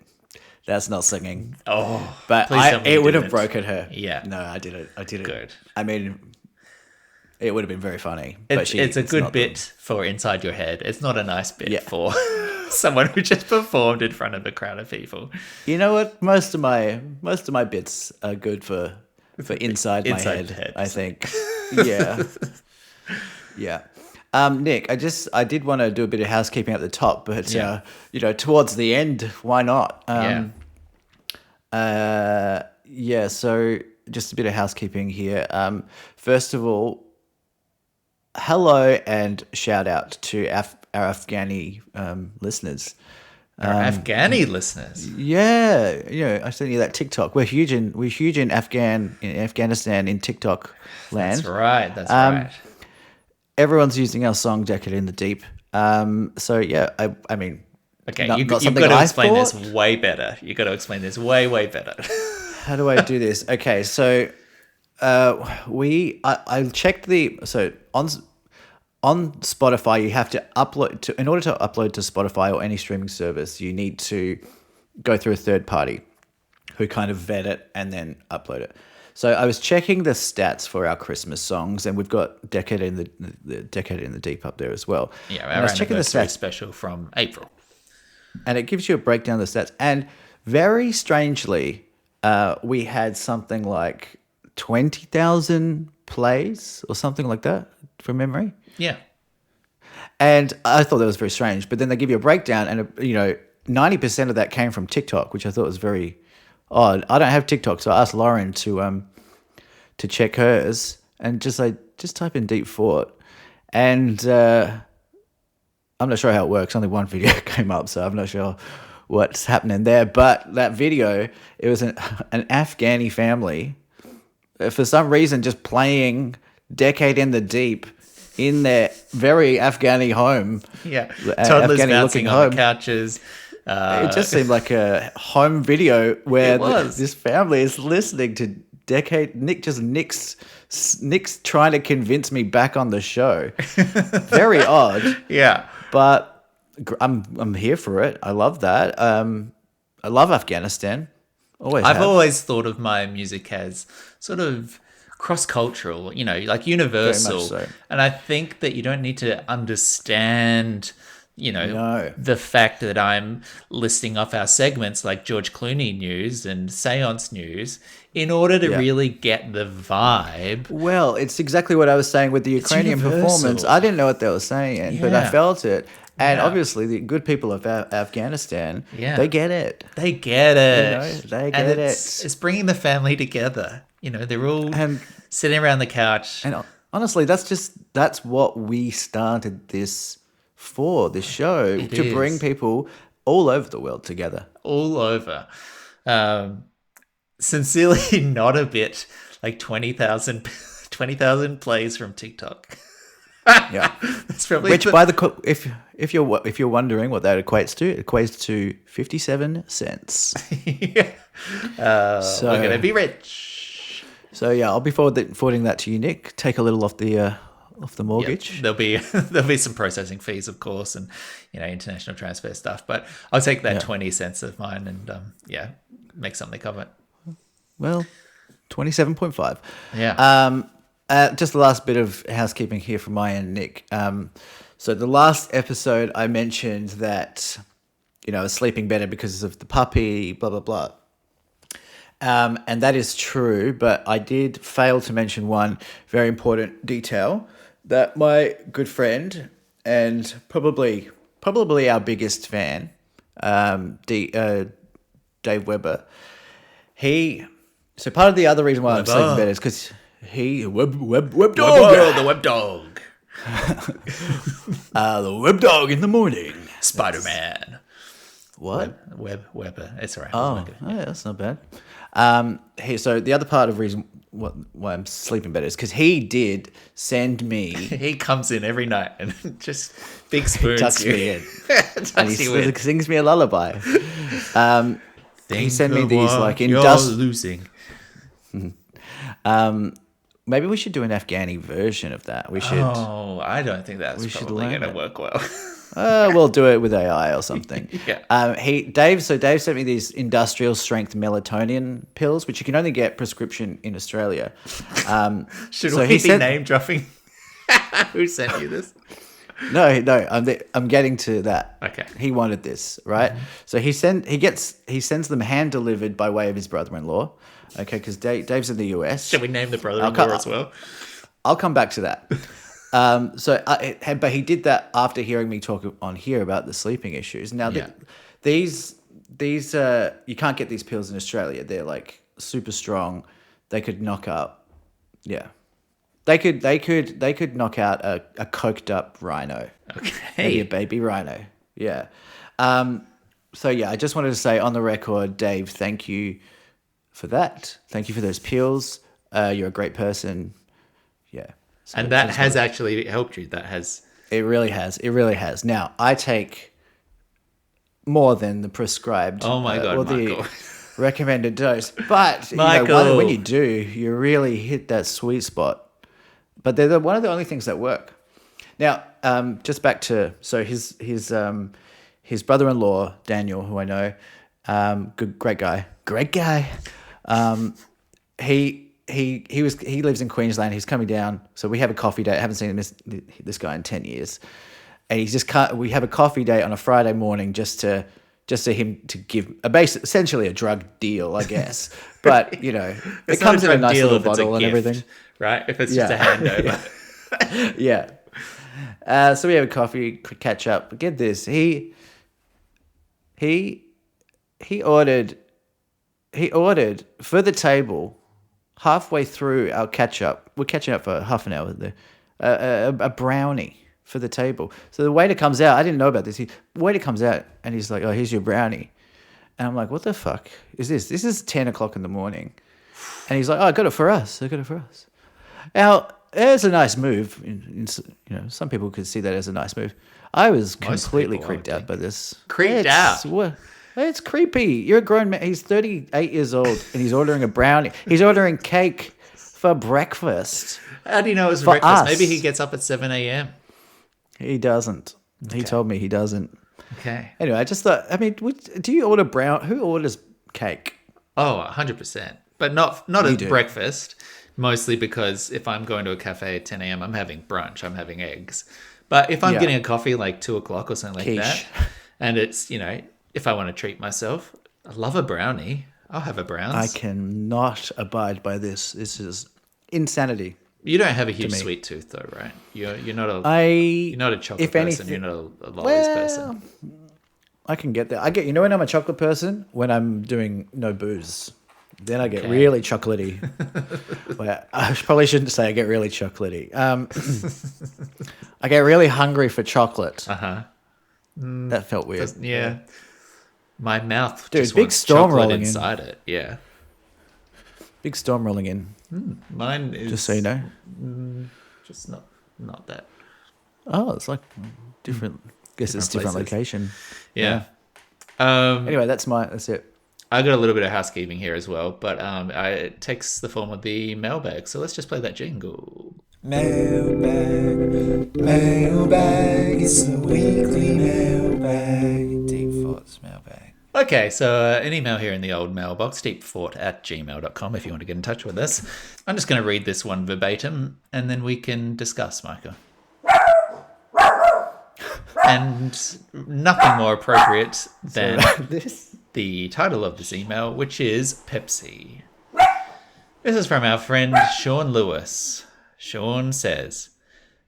"That's not singing." Oh, but it would have broken her. Yeah. No, I didn't. Good. I mean, it would have been very funny. It's a good bit for inside your head. It's not a nice bit for someone who just performed in front of a crowd of people. You know what? Most of my bits are good for inside my head. I think. Yeah. Yeah. Nick, I did want to do a bit of housekeeping at the top, but towards the end, why not? So just a bit of housekeeping here. First of all, hello and shout out to our Afghani listeners. Our Afghani listeners. Yeah, I sent you that TikTok. We're huge in Afghanistan in TikTok land. That's right. That's right. Everyone's using our song "Decade in the Deep." So yeah, I mean, okay, you've got to explain this way better. You got to explain this way better. How do I do this? Okay, so I checked on Spotify, you have to upload in order to upload to Spotify or any streaming service, you need to go through a third party who kind of vet it and then upload it. So I was checking the stats for our Christmas songs, and we've got Decade in the Decade in the Deep up there as well. Yeah, I was checking the stats special from April, and it gives you a breakdown of the stats. And very strangely, we had something like 20,000 plays or something like that from memory. Yeah. And I thought that was very strange. But then they give you a breakdown, and 90% of that came from TikTok, which I thought was very odd. I don't have TikTok, so I asked Lauren to check hers, and just type in Deep Fort, and I'm not sure how it works. Only one video came up, so I'm not sure what's happening there. But that video, it was an Afghani family, for some reason, just playing Decade in the Deep in their very Afghani home. Yeah, toddlers bouncing on the couches. It just seemed like a home video where this family is listening to Decade. Nick's trying to convince me back on the show. Very odd. Yeah, but I'm here for it. I love that. I love Afghanistan. I've always thought of my music as sort of cross-cultural, like universal. Very much so. And I think that you don't need to understand No. the fact that I'm listing off our segments like George Clooney news and seance news in order to Yeah. really get the vibe. Well, it's exactly what I was saying with the Ukrainian performance. universal. I didn't know what they were saying, but I Yeah. felt it. And Yeah. obviously, the good people of Afghanistan, Yeah. they get it. They get it. They And get it's bringing the family together. They're all And sitting around the couch. and honestly, that's what we started this show, to bring is. people all over the world together. All over. Sincerely, not a bit like 20,000 plays from TikTok. Yeah. That's probably Which, if you're wondering what that equates to, it equates to 57 cents. yeah. We're gonna be rich. So yeah, I'll be forwarding that to you, Nick. Take a little off the mortgage. Yep. There'll be some processing fees, of course, and international transfer stuff. But I'll take that 20 cents of mine and make something of it. Well, 27.5. Yeah. Just the last bit of housekeeping here from my end, Nick. So the last episode I mentioned that, I was sleeping better because of the puppy, blah, blah, blah. And that is true, but I did fail to mention one very important detail that my good friend and probably our biggest fan, Dave Weber, so part of the other reason why I'm sleeping better is because web dog, the web dog. the web dog in the morning. Spider-Man. What? Weber. It's all right. Oh, yeah, that's not bad. So the other part of reason why I'm sleeping better is because he did send me. He comes in every night and just big spoons tucks you. me in, Tucks and he you in. sings me a lullaby. He sent me Think these of like what you're industrial. losing. Maybe we should do an Afghani version of that. We should. Oh, I don't think that's We should probably learn going to it. work well. We'll do it with AI or something. Yeah. Dave sent me these industrial strength melatonin pills, which you can only get prescription in Australia. Should so we he be sent- name dropping? Who sent you this? No, I'm getting to that. Okay. He wanted this, right? So he sends them hand delivered by way of his brother-in-law. Okay, because Dave's in the US. Should we name the brother-in-law as well? I'll come back to that. But he did that after hearing me talk on here about the sleeping issues. Now, these you can't get these pills in Australia. They're like super strong. They could knock out. Yeah, they could knock out a coked up rhino. Okay. Maybe a baby rhino. Yeah. So yeah, I just wanted to say on the record, Dave, thank you for that. Thank you for those pills. You're a great person. Yeah. So And that has actually helped you. That has. It really has. It really has. Now, I take more than the prescribed Oh my God, or Michael. the recommended dose. But Michael. when you do, you really hit that sweet spot. But they're one of the only things that work. Now, just back to his brother-in-law Daniel, who I know, great guy. He lives in Queensland. He's coming down, so we have a coffee date. I haven't seen this guy in 10 years, and we have a coffee date on a Friday morning just to him to give essentially a drug deal, I guess. But it comes in a nice little bottle and everything, right? If it's just a handover. Yeah. So we have a coffee, catch up. But get this, he ordered for the table. Halfway through our catch up, we're catching up for half an hour there, a brownie for the table. So the waiter comes out. I didn't know about this. The waiter comes out and he's like, "Oh, here's your brownie." And I'm like, "What the fuck is this? This is 10 o'clock in the morning." And he's like, "Oh, I got it for us. Now, it's a nice move. Some people could see that as a nice move. I was completely people, I would creeped out think. by this. Creeped out? It's creepy. You're a grown man. He's 38 years old and he's ordering a brownie. He's ordering cake for breakfast. How do you know it was For breakfast? us. Maybe he gets up at 7 a.m. He doesn't. He told me he doesn't. Okay. Anyway, I just thought, do you order who orders cake? Oh, 100%. But not You at do. breakfast. Mostly because if I'm going to a cafe at 10 a.m., I'm having brunch. I'm having eggs. But if I'm Yeah. getting a coffee like 2:00 or something like Quiche. that, and it's, if I want to treat myself, I love a brownie. I'll have a browns. I cannot abide by this. This is insanity. You don't have a huge me. sweet tooth though, right? You're not a You're not a chocolate person. You're not a lollies person. I can get there. You know when I'm a chocolate person? When I'm doing no booze. Then I get really chocolatey. Well, I probably shouldn't say I get really chocolatey. I get really hungry for chocolate. That felt weird. Yeah. My mouth Dude, just big wants storm chocolate rolling in. inside it. Yeah. Big storm rolling in. Mine is Just so you know. just not that. Oh, it's like different. Guess it's different places. location. Yeah. Anyway, that's it. I got a little bit of housekeeping here as well, but it takes the form of the mailbag. So let's just play that jingle. Mailbag, mailbag, it's the weekly mailbag. Deep Thoughts mailbag. Okay, so an email here in the old mailbox, deepfort@gmail.com, if you want to get in touch with us. I'm just going to read this one verbatim, and then we can discuss, Michael. And nothing more appropriate than the title of this email, which is Pepsi. This is from our friend Sean Lewis. Sean says,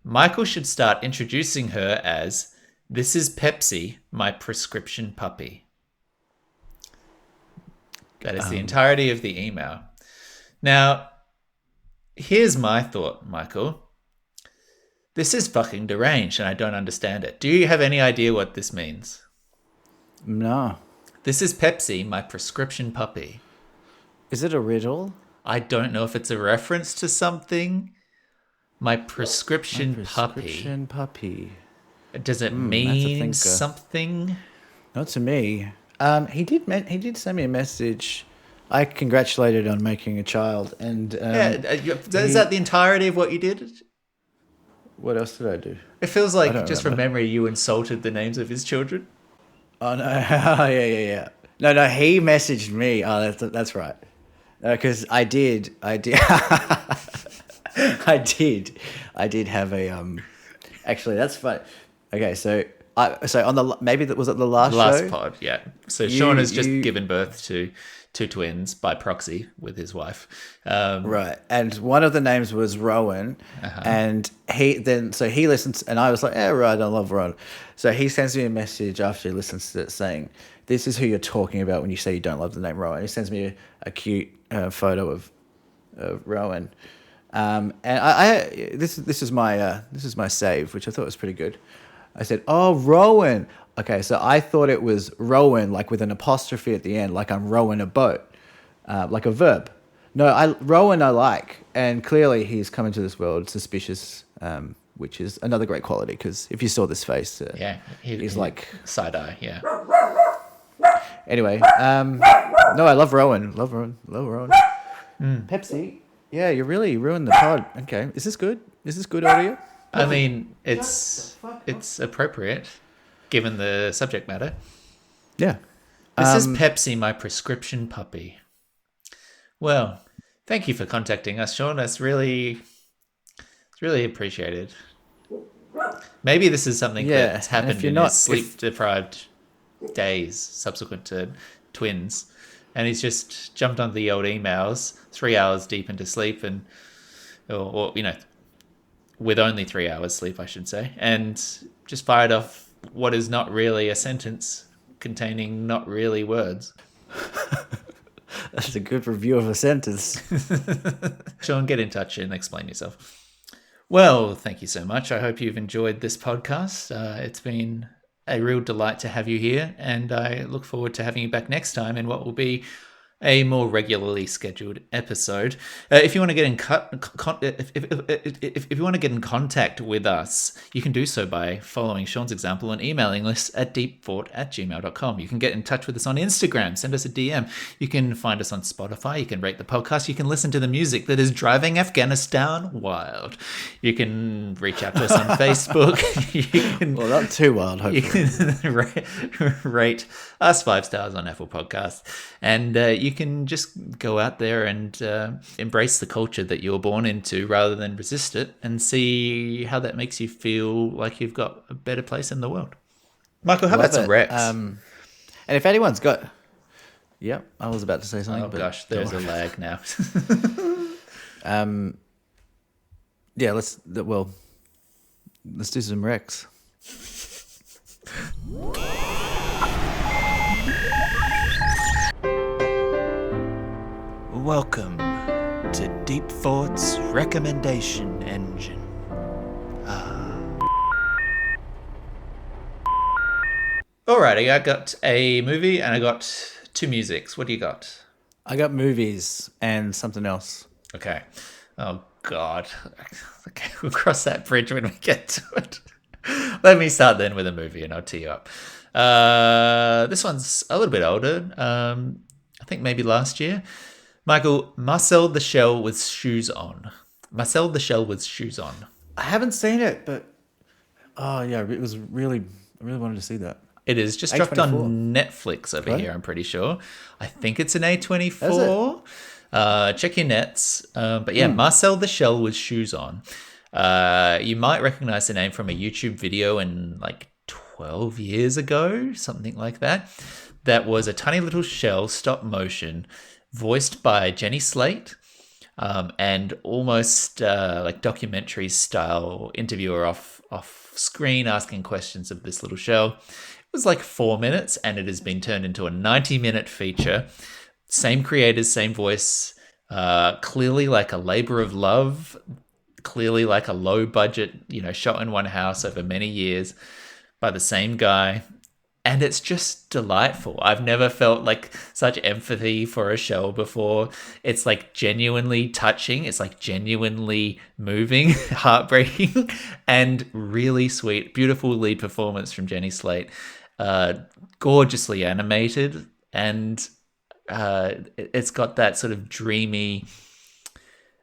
Michael should start introducing her as, "This is Pepsi, my prescription puppy." That is the entirety of the email. Now, here's my thought, Michael. This is fucking deranged and I don't understand it. Do you have any idea what this means? No. This is Pepsi, my prescription puppy. Is it a riddle? I don't know if it's a reference to something. My prescription puppy. Does it that's a mean thinker. something? Not to me. He did send me a message. I congratulated on making a child, and Is that the entirety of what you did? what else did I do? It feels like, don't just from remember. memory, you insulted the names of his children. Oh no! yeah. No. He messaged me. Oh, that's right. Because I did. I did have a Actually, that's fun. Okay, so on the maybe that was it the last show? Pod, yeah. So Sean has just you- given birth to two twins by proxy with his wife. Right, and one of the names was Rowan, and he listens, and I was like, right, I love Rowan. So he sends me a message after he listens to it saying, "This is who you're talking about when you say you don't love the name Rowan." He sends me a cute photo of Rowan, and this is my save, which I thought was pretty good. I said, "Oh, Rowan." Okay, so I thought it was Rowan, like with an apostrophe at the end, like I'm rowing a boat, like a verb. No, Rowan I like, and clearly he's come into this world suspicious, which is another great quality, because if you saw this face, he's like... Side eye, yeah. Anyway, no, I love Rowan. Love Rowan. Pepsi, yeah, you really ruined the pod. Okay, is this good? Is this good audio? I mean, it's appropriate, given the subject matter. Yeah. This is Pepsi, my prescription puppy. Well, thank you for contacting us, Sean. It's really appreciated. Maybe this is something that's happened in his sleep-deprived days subsequent to twins, and he's just jumped onto the old emails 3 hours deep into sleep, and or with only 3 hours sleep, I should say, and just fired off what is not really a sentence containing not really words. That's a good review of a sentence. Sean, get in touch and explain yourself. Well, thank you so much. I hope you've enjoyed this podcast. It's been a real delight to have you here, and I look forward to having you back next time in what will be a more regularly scheduled episode. If you want to get in if you want to get in contact with us, you can do so by following Sean's example and emailing us at deepfort@gmail.com. You can get in touch with us on Instagram, send us a DM. You can find us on Spotify. You can rate the podcast. You can listen to the music that is driving Afghanistan wild. You can reach out to us on Facebook. Well, not too wild, hopefully. You can rate us 5 stars on Apple Podcasts, and you you can just go out there and embrace the culture that you were born into rather than resist it, and see how that makes you feel like you've got a better place in the world. Michael, how about some Rex? And if anyone's got... Yep, I was about to say something. Oh, gosh, there's a lag now. Yeah, let's do some Rex. Welcome to Deep Thought's recommendation engine. Alrighty, I got a movie and I got 2 musics. What do you got? I got movies and something else. Okay. Oh, God. Okay, we'll cross that bridge when we get to it. Let me start then with a movie and I'll tee you up. This one's a little bit older. I think maybe last year. Michael, Marcel the Shell with Shoes On. Marcel the Shell with Shoes On. I haven't seen it, but... Oh, yeah, I really wanted to see that. It is just dropped on Netflix over here, I'm pretty sure. I think it's an A24. Check your nets. But yeah, Marcel the Shell with Shoes On. You might recognize the name from a YouTube video in like 12 years ago, something like that. That was a tiny little shell, stop motion, voiced by Jenny Slate, and almost like documentary style interviewer off screen asking questions of this little shell. It was like 4 minutes, and it has been turned into a 90-minute feature. Same creators, same voice, clearly like a labor of love, clearly like a low budget, shot in one house over many years by the same guy. And it's just delightful. I've never felt like such empathy for a show before. It's like genuinely touching. It's like genuinely moving, heartbreaking, and really sweet. Beautiful lead performance from Jenny Slate. Gorgeously animated. And it's got that sort of dreamy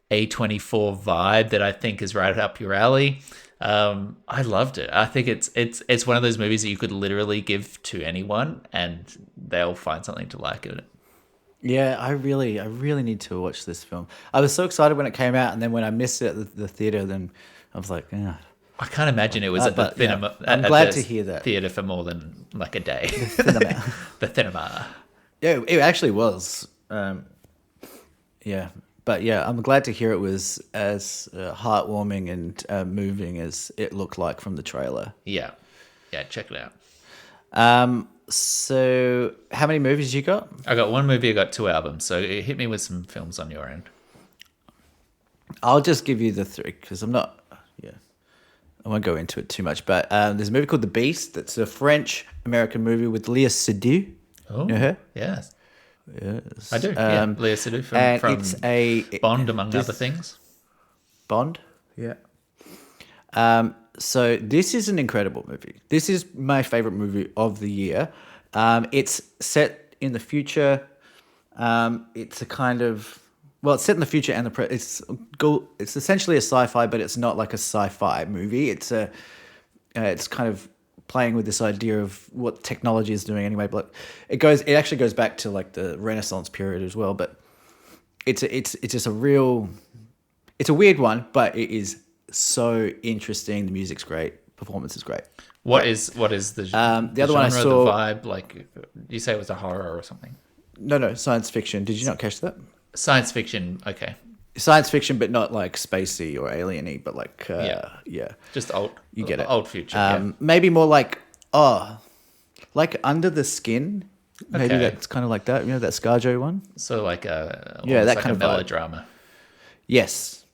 A24 vibe that I think is right up your alley. I loved it. I think it's one of those movies that you could literally give to anyone and they'll find something to like in it. Yeah, I really need to watch this film. I was so excited when it came out, and then when I missed it at the theater, then I was like, yeah. I can't imagine it was at the cinema. I'm glad to hear that. Theater for more than like a day. The cinema. Yeah, it actually was. Yeah. But yeah, I'm glad to hear it was as heartwarming and moving as it looked like from the trailer. Yeah, check it out. So how many movies you got? I got 1 movie, I got 2 albums. So hit me with some films on your end. I'll just give you the 3 because I won't go into it too much. But there's a movie called The Beast. That's a French-American movie with Léa Seydoux. Oh, you know her? Yes. Yes. I do, yeah. Léa Seydoux from it's a Bond, among other things. Bond? Yeah. So this is an incredible movie. This is my favorite movie of the year. It's set in the future. It's a kind of... Well, it's set in the future and it's essentially a sci-fi, but it's not like a sci-fi movie. It's kind of playing with this idea of what technology is doing anyway, but it actually goes back to like the Renaissance period as well. But it's just it's a weird one, but it is so interesting. The music's great, performance is great. What is the the other one I saw, the vibe? Like, you say it was a horror or something? No, science fiction. Did you not catch that? Science fiction, okay. Science fiction, but not like spacey or alien-y, but like yeah. Just old. You get it. Old future. Maybe more like like Under the Skin. Maybe that's kind of like that. You know that ScarJo one. So like that like kind of melodrama. Vibe. Yes.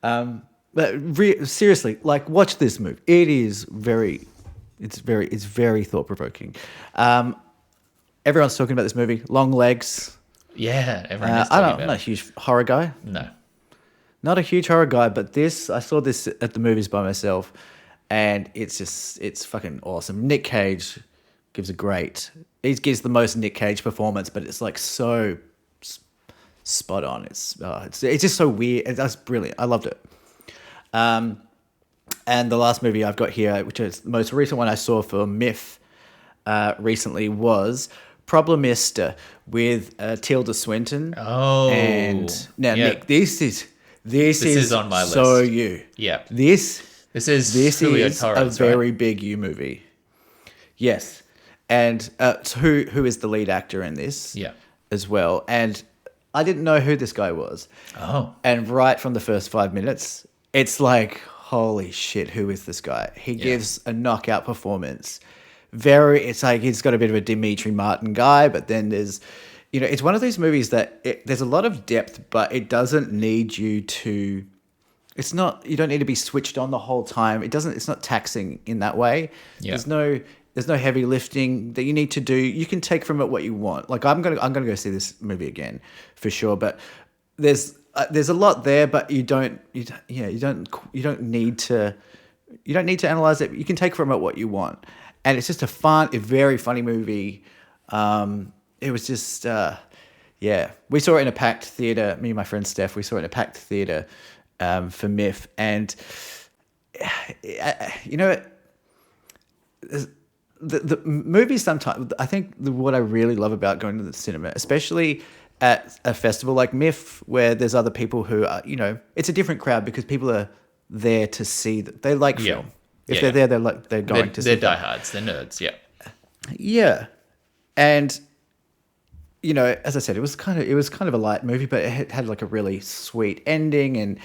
But seriously, like watch this movie. It's very thought provoking. Everyone's talking about this movie. Long legs. Yeah, everyone is talking about it. I'm not a huge horror guy. No. Not a huge horror guy, but I saw this at the movies by myself, and it's fucking awesome. Nick Cage gives he gives the most Nick Cage performance, but it's like so spot on. It's just so weird. That's brilliant. I loved it. And the last movie I've got here, which is the most recent one I saw for Myth recently, was Problemista with Tilda Swinton. Oh, and now yeah. Nick, this is on my so list. you. Yeah. This is Julio is Torres, a very right? big you movie. Yes, and so who is the lead actor in this? Yeah. As well, and I didn't know who this guy was. Oh, And right from the first 5 minutes, it's like, holy shit, who is this guy? He gives a knockout performance. It's like he's got a bit of a Dimitri Martin guy, but then there's, it's one of those movies that there's a lot of depth, but it doesn't need you to. You don't need to be switched on the whole time. It's not taxing in that way. Yeah. There's no heavy lifting that you need to do. You can take from it what you want. Like I'm gonna go see this movie again for sure. But there's a lot there, but you don't need to analyze it. You can take from it what you want, and it's just a very funny movie. It was just we saw it in a packed theater. Me and my friend Steph, we saw it in a packed theater for MIF, and the movies sometimes, I think what I really love about going to the cinema, especially at a festival like MIF, where there's other people who are, it's a different crowd because people are there to see that they like film. If they're there, they're going to see. They're diehards. They're nerds. Yeah. Yeah, and as I said, it was kind of a light movie, but it had like a really sweet ending,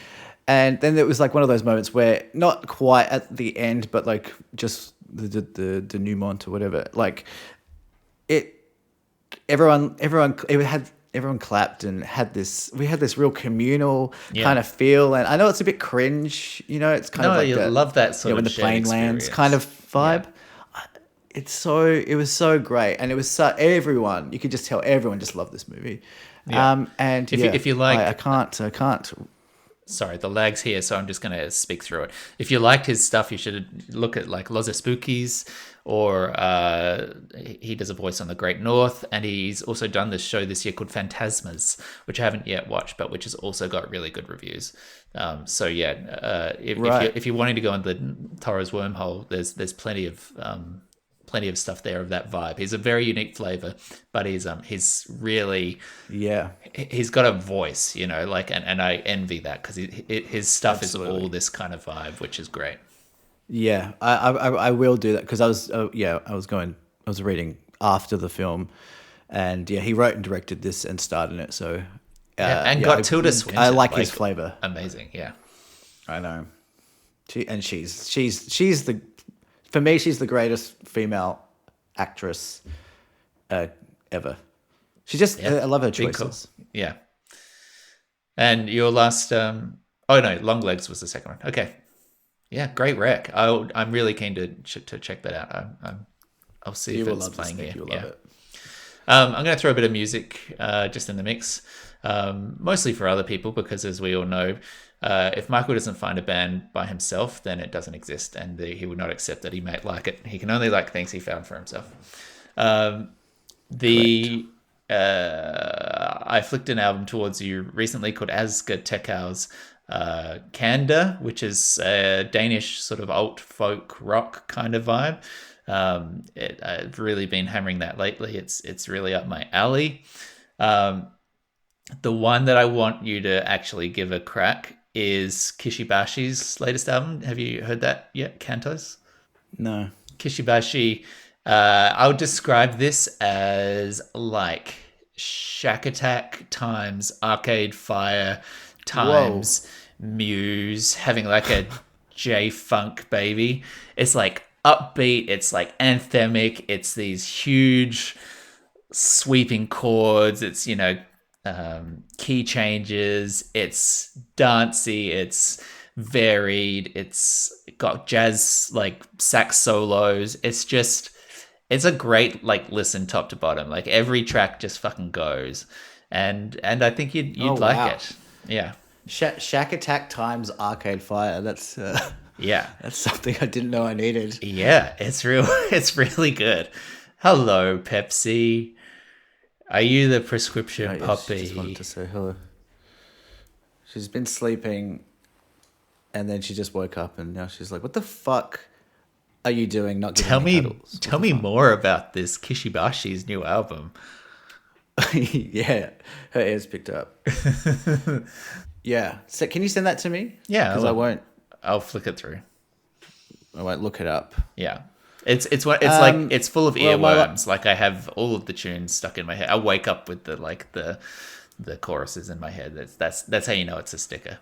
and then it was like one of those moments where not quite at the end, but like just the denouement or whatever. Like everyone clapped and we had this real communal kind of feel, and I know it's a bit cringe. It's kind of like love that sort of when the shared plane lands experience. kind of vibe. Yeah. It was so great, and it was everyone. You could just tell everyone just loved this movie. Yeah. And if you like, I can't. Sorry, the lag's here, so I'm just going to speak through it. If you liked his stuff, you should look at like Los Spookies, or he does a voice on The Great North, and he's also done this show this year called Phantasmas, which I haven't yet watched, but which has also got really good reviews. If you're wanting to go in the Torres wormhole, there's plenty of stuff there of that vibe. He's a very unique flavor, but he's really he's got a voice, and I envy that because his stuff Absolutely. is all this kind of vibe, which is great. Yeah, I will do that because I was reading after the film, and he wrote and directed this and starred in it. So got Tilda Swinton. I like his flavor. Amazing, yeah. I know. She's for me, she's the greatest female actress ever. She just, I love her Big choices. Cool. Yeah. And your last, Long Legs was the second one. Okay. Yeah, great rec. I'm really keen to check that out. I'll see if it's playing here. You'll love it. I'm going to throw a bit of music just in the mix, mostly for other people, because as we all know, if Michael doesn't find a band by himself, then it doesn't exist, and he would not accept that he might like it. He can only like things he found for himself. I flicked an album towards you recently called Asger Tekau's Kanda, which is a Danish sort of alt folk rock kind of vibe. I've really been hammering that lately. It's really up my alley. The one that I want you to actually give a crack is Kishibashi's latest album. Have you heard that yet, Cantos? No. Kishibashi, I would describe this as like Shack Attack times Arcade Fire times Muse having like a J-Funk baby. It's like upbeat, it's like anthemic, it's these huge sweeping chords, it's key changes, it's dancey, it's varied, it's got jazz like sax solos. It's a great like listen top to bottom. Like every track just fucking goes, and I think you'd like it. Yeah. Shack Attack times Arcade Fire. That's that's something I didn't know I needed. Yeah, it's really good. Hello, Pepsi. Are you the prescription puppy? She just wanted to say hello. She's been sleeping, and then she just woke up, and now she's like, "What the fuck are you doing? Not giving Tell me, cuddles? tell me more about this Kishibashi's new album. Yeah, her ears picked up. Yeah. So can you send that to me? Yeah, because I won't. I'll flick it through. I won't look it up. Yeah. It's like it's full of well, earworms. Like I have all of the tunes stuck in my head. I wake up with the choruses in my head. That's how you know it's a sticker.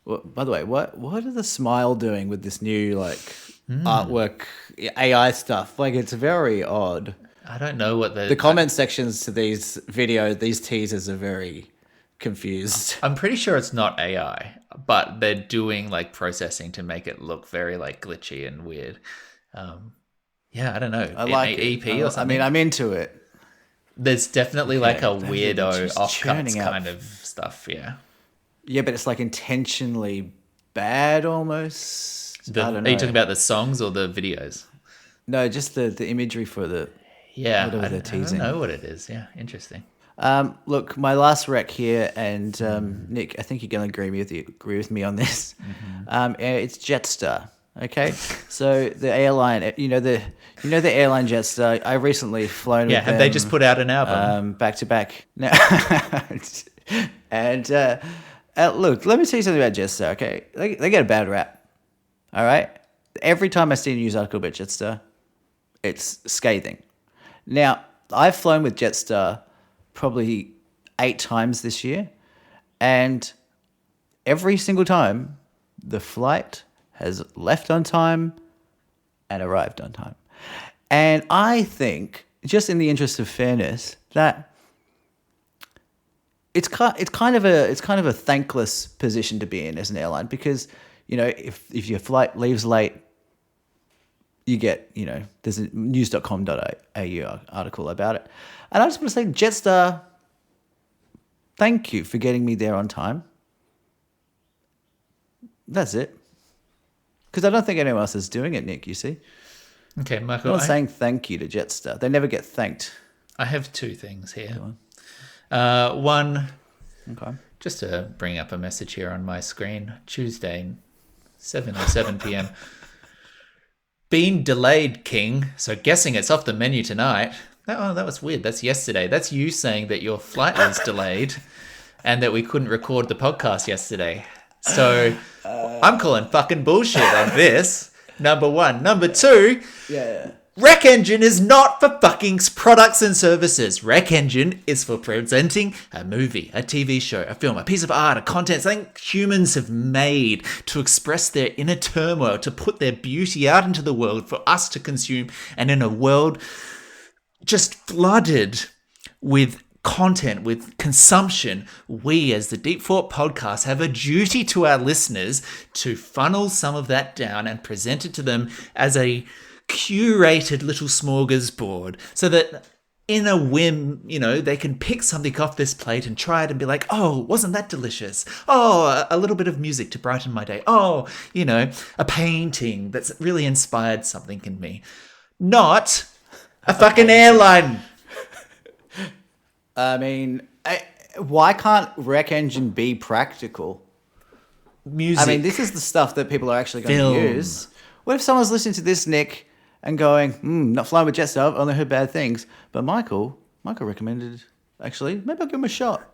Well, by the way, what are the Smile doing with this new artwork AI stuff? Like, it's very odd. I don't know what The comment sections to these teasers are very confused. I'm pretty sure it's not AI, but they're doing like processing to make it look very like glitchy and weird. Yeah, I don't know. I like EP it. or something. I mean, I'm into it. There's definitely like a Just weirdo offcuts churning out. kind of stuff. Yeah. Yeah, but it's like intentionally bad almost. I don't know. Are you talking about the songs or the videos? No, just the imagery for the Yeah, whatever I they're teasing. don't know what it is. Yeah, interesting. Look, my last rec here, and Nick, I think you're going to agree with me on this. It's Jetstar. Okay, so the airline, you know the airline Jetstar. I recently flown. Yeah, with have them, they just put out an album? back to back? No, and look, let me tell you something about Jetstar. Okay, they get a bad rap. All right, every time I see a news article about Jetstar, it's scathing. Now, I've flown with Jetstar probably 8 times this year, and every single time the flight has left on time and arrived on time. And I think, just in the interest of fairness, that it's kind of a thankless position to be in as an airline, because if your flight leaves late, you get, there's a news.com.au article about it. And I just want to say, Jetstar, thank you for getting me there on time. That's it. Because I don't think anyone else is doing it, Nick, you see. Okay, Michael. No one's saying thank you to Jetstar. They never get thanked. I have 2 things here. One, Okay. just to bring up a message here on my screen, Tuesday, 7:07 p.m. Been delayed, King. So guessing it's off the menu tonight. That was weird. That's yesterday. That's you saying that your flight was delayed and that we couldn't record the podcast yesterday. So I'm calling fucking bullshit on this. Number 1. Number 2. Yeah. Rec Engine is not for fucking products and services. Rec Engine is for presenting a movie, a TV show, a film, a piece of art, a content, something humans have made to express their inner turmoil, to put their beauty out into the world for us to consume. And in a world just flooded with content, with consumption, we as the Deep Thought Podcast have a duty to our listeners to funnel some of that down and present it to them as a curated little smorgasbord, so that in a whim, they can pick something off this plate and try it and be like, oh, wasn't that delicious? Oh, a little bit of music to brighten my day. Oh, a painting that's really inspired something in me. Not a fucking airline. I mean, why can't Rec Engine be practical? Music. I mean, this is the stuff that people are actually going Film. to use. What if someone's listening to this, Nick, and going, not flying with Jetstar, I've only heard bad things. But Michael recommended, actually, maybe I'll give him a shot.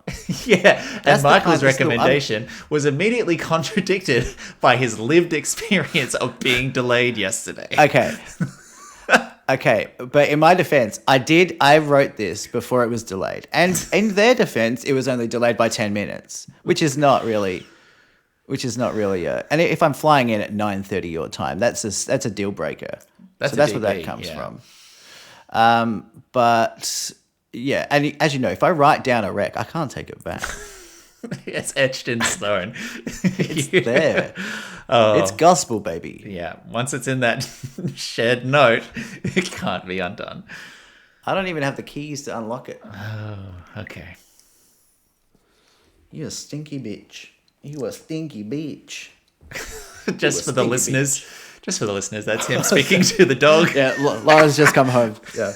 Yeah, That's and the Michael's kind of still- recommendation was immediately contradicted by his lived experience of being delayed yesterday. Okay. Okay, but in my defense, I wrote this before it was delayed. And in their defense, it was only delayed by 10 minutes, which is not really and if I'm flying in at 9:30 your time, that's a deal breaker. That's That's a where that DP, comes yeah. from. But yeah, and as you know, if I write down a rec, I can't take it back. It's etched in stone. It's there. Oh. It's gospel, baby. Yeah, once it's in that shared note, it can't be undone. I don't even have the keys to unlock it. Oh, okay. You a stinky bitch. You a stinky bitch. Just for the stinky listeners. Just for the listeners, that's him speaking to the dog. Yeah, Laura's just come home. Yeah.